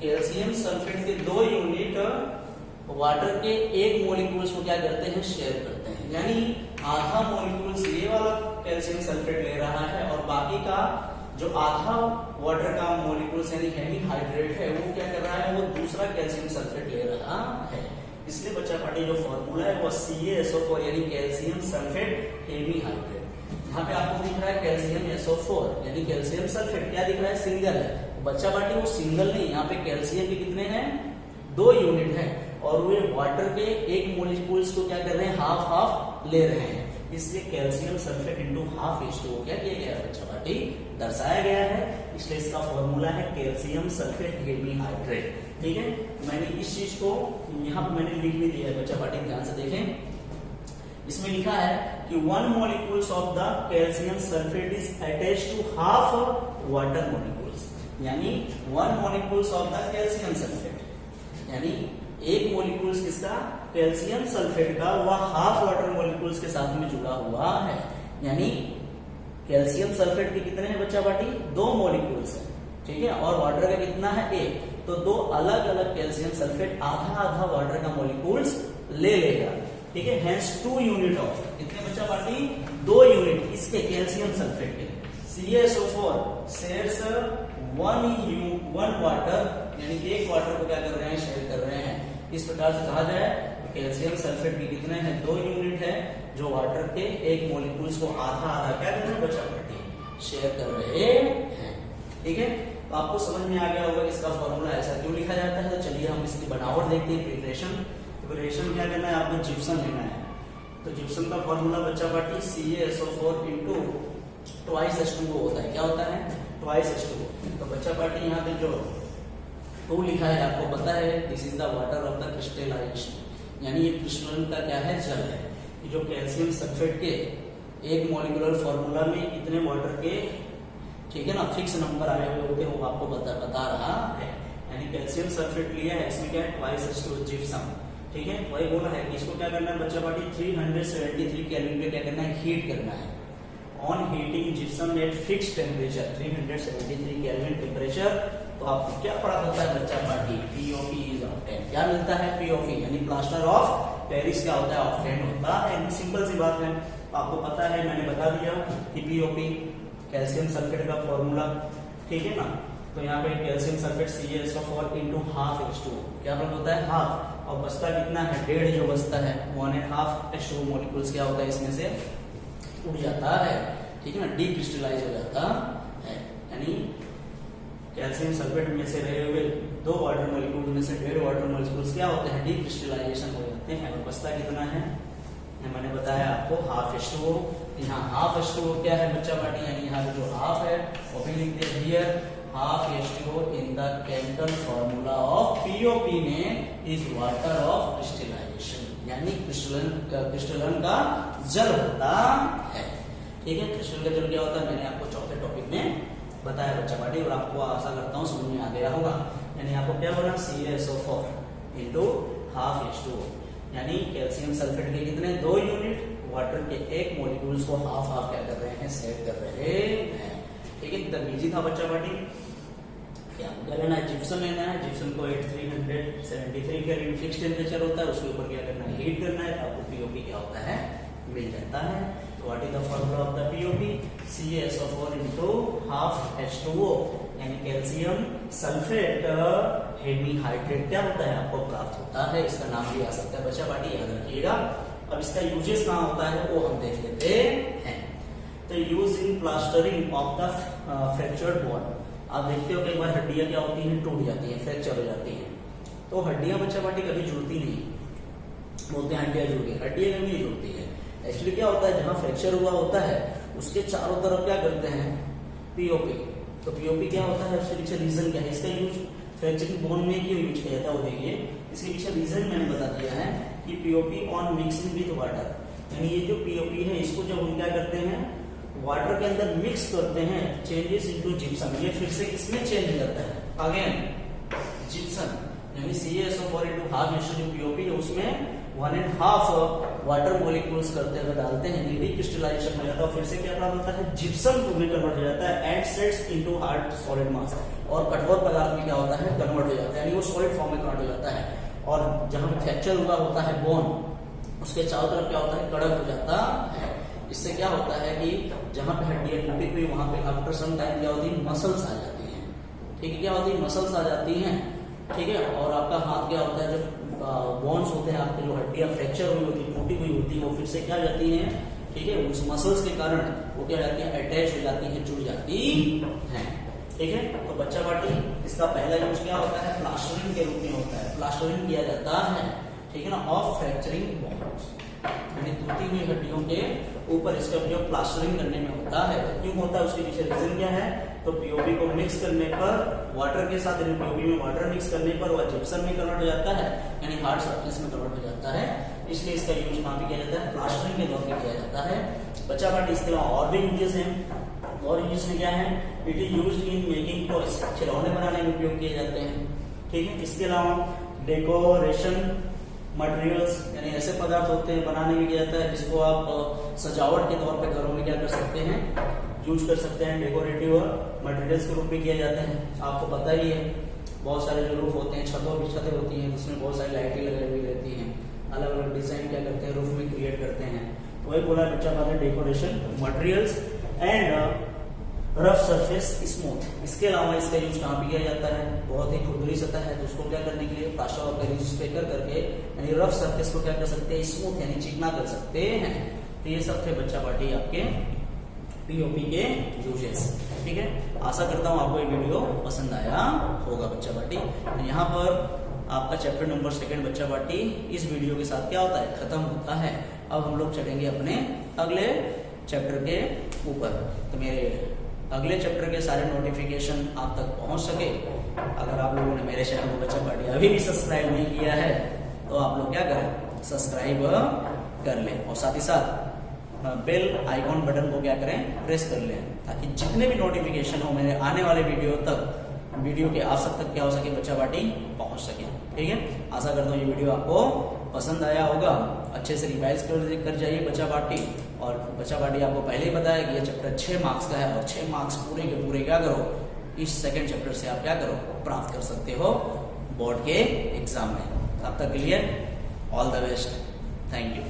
Speaker 1: कैल्शियम सल्फेट के 2 यूनिट वाटर के एक मोलिक्यूल्स को क्या करते हैं, शेयर करते हैं। यानी आधा मोलिक्यूल्स ये वाला कैल्शियम सल्फेट ले रहा है और बाकी का जो आधा वाटर का मोलिक्यूल्स यानी हेमी हाइड्रेट है वो क्या कर रहा है, वो दूसरा कैल्शियम सल्फेट ले रहा है। इसलिए बच्चा पार्टी जो फॉर्मूला है वो CaSO4 यानी कैल्शियम सल्फेट हेमी हाइड्रेट। यहाँ पे आपको दिख रहा है कैल्शियम SO4 यानी कैल्शियम सल्फेट, क्या दिख रहा है, सिंगल है। बच्चा पार्टी वो सिंगल नहीं, यहाँ पे कैल्शियम के कितने हैं, 2 यूनिट है और वे वाटर के एक मोलिक्यूल्स को क्या कर रहे हैं, हाफ हाफ ले रहे हैं, इसलिए calcium sulphate into half H2O क्या किया गया है बच्चा पार्टी, दर्शाया गया है। इसलिए इसका फॉर्मूला है कैल्शियम सल्फेट हेमी हाइड्रेट, ठीक है। मैंने इस चीज को यहाँ पे मैंने लिख भी दिया है बच्चा पार्टी, ध्यान से देखें। इसमें लिखा है कि 1 molecules of the calcium sulphate is attached to half water molecules, यानी 1 molecules of the calcium sulphate, यानी एक मोलिक्यूल्स किसका, कैल्शियम सल्फेट का, वह हाफ वाटर मोलिक्यूल्स के साथ में जुड़ा हुआ है। यानी कैल्शियम सल्फेट के कितने हैं बच्चा पार्टी, 2 मोलिक्यूल्स हैं, ठीक है, और वाटर का कितना है, 1। तो 2 अलग अलग कैल्शियम सल्फेट आधा आधा वाटर का मोलिक्यूल्स ले लेगा, ठीक है। हेंस 2 यूनिट ऑफ, कितने बच्चा पार्टी, 2 यूनिट इसके कैल्शियम सल्फेट के। CaSO4 शेयर्स 1 वाटर, यानी एक वाटर को क्या कर रहे हैं, शेयर कर रहे हैं। इस प्रकार से कहा जाए तो कैल्शियम सल्फेट की कितने हैं, 2 यूनिट है, जो वाटर के एक मोलिक्यूल्स को आधा आधा क्या कर रहे हैं बच्चा पार्टी, शेयर कर रहे हैं, ठीक है। तो आपको समझ में आ गया होगा कि इसका फॉर्मूला ऐसा क्यों लिखा जाता है। तो चलिए हम इसकी बनावट देखते हैं। प्रिपरेशन क्या करना है, आपको जिप्सम लेना है। तो जिप्सम का फॉर्मूला बच्चा party CaSO4 into twice H2O होता है। क्या होता है, ट्वाइस H2O। तो बच्चा पार्टी यहाँ पे जो 2 लिखा है आपको पता है, this is the water of the crystallisation, यानी ये क्रिस्टलन का क्या है, जल है। जो कैल्शियम सल्फेट के एक मॉलिक्यूलर फॉर्मूला में इतने वाटर के, ठीक है ना, फिक्स नंबर आए हुए होते हैं, वो आपको बता रहा है। यानी कैल्शियम सल्फेट लिया है, इसमें क्या है, ट्वाइस H2O जिप्सम, ठीक है। वही बोला है कि इसको क्या करना है बच्चा पार्टी, 373 केल्विन पे क्या करना है, हीट करना है। On heating gypsum eight fix temperature 373 kelvin temperature, तो आपको क्या पढ़ा होता है बच्चा पार्टी, POP इज ऑब्टेन्ड। क्या मिलता है, POP, यानी प्लास्टर ऑफ पेरिस क्या होता है, ऑब्टेन्ड होता है। सिंपल सी बात है, आपको पता है, मैंने बता दिया कि POP कैल्शियम सल्फेट का फॉर्मूला, ठीक है ना। तो यहाँ पे calcium sulphate CaSO4 into half H2O, क्या होता है, हाफ, और बचता कितना है, 1.5 जो बचता है, 1.5 H2O मोलिक्यूल्स क्या होता है, इसमें से उड़ जाता है, ठीक है ना, डीक्रिस्टलाइज हो जाता है। यानी कैल्शियम सल्फेट में से रहे हुए 2 वाटर मोलिक्यूल में से 1.5 वाटर मोलिक्यूल्स क्या होते हैं, डीक्रिस्टलाइजेशन हो जाते हैं। और बचता कितना है, मैंने बताया आपको, हाफ H2O। यहाँ हाफ H2O क्या है बच्चा पार्टी, यानी यहाँ पे जो हाफ है वो भी लिखते हैं here, half H2O in the chemical formula of POP में इज वाटर ऑफ क्रिस्टलाइजेशन, यानी क्रिस्टलन का जल होता है, ठीक है। क्रिस्टल का जल क्या होता है, मैंने आपको चौथे टॉपिक में बताया बच्चा पार्टी, और आपको आशा करता हूँ समझ में आ गया होगा। यानी आपको क्या बोला, CaSO4 इंटू हाफ H2O, यानी कैल्शियम सल्फेट के कितने, 2 यूनिट, वाटर के एक मोलिक्यूल्स को हाफ हाफ क्या कर रहे हैं, सेट कर रहे हैं, ठीक है। तब इजी था बच्चा पार्टी। क्या लेना है, जिप्सम लेना है। जिप्सम को 373 673 केल्विन फिक्स टेम्परेचर होता है, उसके ऊपर क्या करना है, हीट करना है, तो आपको पीओपी क्या होता है, मिल जाता है। तो what is the formula of the POP, CaSO4 into half H2O यानी कैल्शियम सल्फेट हेमी हाइड्रेट क्या होता है, आपको प्राप्त होता है। इसका नाम भी आ सकता है बच्चा पार्टी, याद रखिएगा। अब इसका यूजेस कहाँ होता है वो हम देख लेते हैं। तो use in plastering of the fractured bone. आप देखते हो कि एक बार हड्डियां क्या होती हैं, टूट जाती हैं, फ्रैक्चर हो जाती हैं। तो हड्डियां बच्चा पार्टी कभी जुड़ती नहीं, बोलते हैं हड्डियां जुड़ गई, हड्डियां कभी नहीं जुड़ती है। एक्चुअली क्या होता है, जहां फ्रैक्चर हुआ होता है उसके चारों तरफ क्या करते हैं, पीओपी। तो पीओपी क्या होता है, उसके पीछे रीजन क्या है, इसका यूज फ्रैक्चरिंग बोन में क्यों यूज किया जाता है वो देखिए। इसके पीछे रीजन मैंने बता दिया है कि POP on mixing with water, यानी ये जो पीओपी है इसको जब हम क्या करते हैं, वाटर के अंदर मिक्स करते हैं, चेंजेस इनटू जिप्सम, ये फिर से किसमें चेंज हो जाता है, अगेन जिप्सम, यानी CaSO4 into half H2O POP, उसमें 1.5 वाटर मॉलिक्यूल्स करते हुए डालते हैं, डीक्रिस्टलाइजेशन हो जाता है, फिर से क्या प्राप्त होता है, जिप्सम में कन्वर्ट हो जाता है, and sets into hard solid मास, और कठोर पदार्थ में क्या होता है, कन्वर्ट हो जाता है, यानी वो सॉलिड फॉर्म में कन्वर्ट हो जाता है। और जहां फ्रैक्चर हुआ होता है बोन, उसके चारों तरफ क्या होता है, कड़क हो जाता है। इससे क्या होता है कि जहां पे हड्डियां टूटी हुई वहां पे आफ्टर सम टाइम क्या होती है, मसल्स आ जाती हैं, ठीक है, क्या होती है, मसल्स आ जाती हैं, ठीक है। और आपका हाथ क्या होता है, जब बोन्स होते हैं आपके, जो हड्डियां फ्रैक्चर हुई होती है, टूटी हुई होती है, वो फिर से क्या जाती हैं, ठीक है, उस मसल्स के कारण वो क्या जाती है, अटैच हो जाती है, जुड़ जाती है, ठीक है। तो बच्चा पार्टी इसका पहला यूज क्या होता है, प्लास्टरिंग के रूप में होता है, प्लास्टरिंग किया जाता है, ठीक है ना, ऑफ फ्रैक्चरिंग बोन्स, यानी टूटी हुई हड्डियों के ऊपर इसका उपयोग प्लास्टरिंग करने में होता है। तो क्यों होता है, उसके पीछे रीजन क्या है, तो पीओपी को मिक्स करने पर, वाटर के साथ पीओपी में वाटर मिक्स करने पर वह जिप्सम में कन्वर्ट हो जाता है, यानी हार्ड सरफेस में कन्वर्ट हो जाता है, इसलिए इसका यूज कहाँ पे किया जाता है, प्लास्टरिंग के दौर में किया जाता है। बच्चा पार्टी इसके अलावा और भी यूजेस हैं, और यूज में क्या है, it is used in making toys, खिलौने बनाने में उपयोग किए जाते हैं, ठीक है। इसके अलावा डेकोरेशन मटेरियल्स, यानी ऐसे पदार्थ होते हैं बनाने में किया जाता है जिसको आप सजावट के तौर पे घरों में क्या कर सकते हैं, यूज कर सकते हैं, डेकोरेटिव मटेरियल्स के रूप में किया जाते हैं। आपको पता ही है, बहुत सारे जो रूफ होते हैं, छतें होती हैं, उसमें बहुत सारी लाइटें लगी हुई रहती हैं, अलग अलग डिजाइन क्या करते हैं, रूफ में क्रिएट करते हैं। तो वही बोला बच्चा बात है, decoration materials and rough surface smooth. इसके अलावा इसका यूज कहाँ पे किया जाता है, बहुत ही खुरदुरी सतह है तो उसको क्या करने के लिए प्लास्टर ऑफ पेरिस पे करके, यानी रफ सरफेस को क्या कर सकते हैं, स्मूथ यानी चिकना कर सकते हैं। तो ये सब थे बच्चा पार्टी आपके पीओपी के यूजेस, ठीक है। आशा करता हूँ आपको ये वीडियो पसंद आया होगा बच्चा पार्टी। तो यहाँ पर आपका चैप्टर नंबर 2 बच्चा पार्टी इस वीडियो के साथ क्या होता है, खत्म होता है। अब हम लोग चलेंगे अपने अगले चैप्टर के ऊपर। तो मेरे अगले चैप्टर के सारे नोटिफिकेशन आप तक पहुंच सके, अगर आप लोगों ने मेरे चैनल को बच्चा पार्टी अभी भी सब्सक्राइब नहीं किया है तो आप लोग क्या करें, सब्सक्राइब कर लें, और साथ ही साथ बेल आइकॉन बटन को क्या करें, प्रेस कर लें, ताकि जितने भी नोटिफिकेशन हो मेरे आने वाले वीडियो के आप सब तक क्या हो सके, बच्चा पार्टी पहुंच सके, ठीक है। आशा करता हूँ ये वीडियो आपको पसंद आया होगा, अच्छे से रिवाइज कर जाइए बच्चा पार्टी। और बच्चा पार्टी आपको पहले ही बताया कि ये चैप्टर 6 मार्क्स का है, और 6 मार्क्स पूरे के पूरे क्या करो, इस सेकंड चैप्टर से आप क्या करो, प्राप्त कर सकते हो बोर्ड के एग्जाम में। तब तक के लिए all the best, thank you.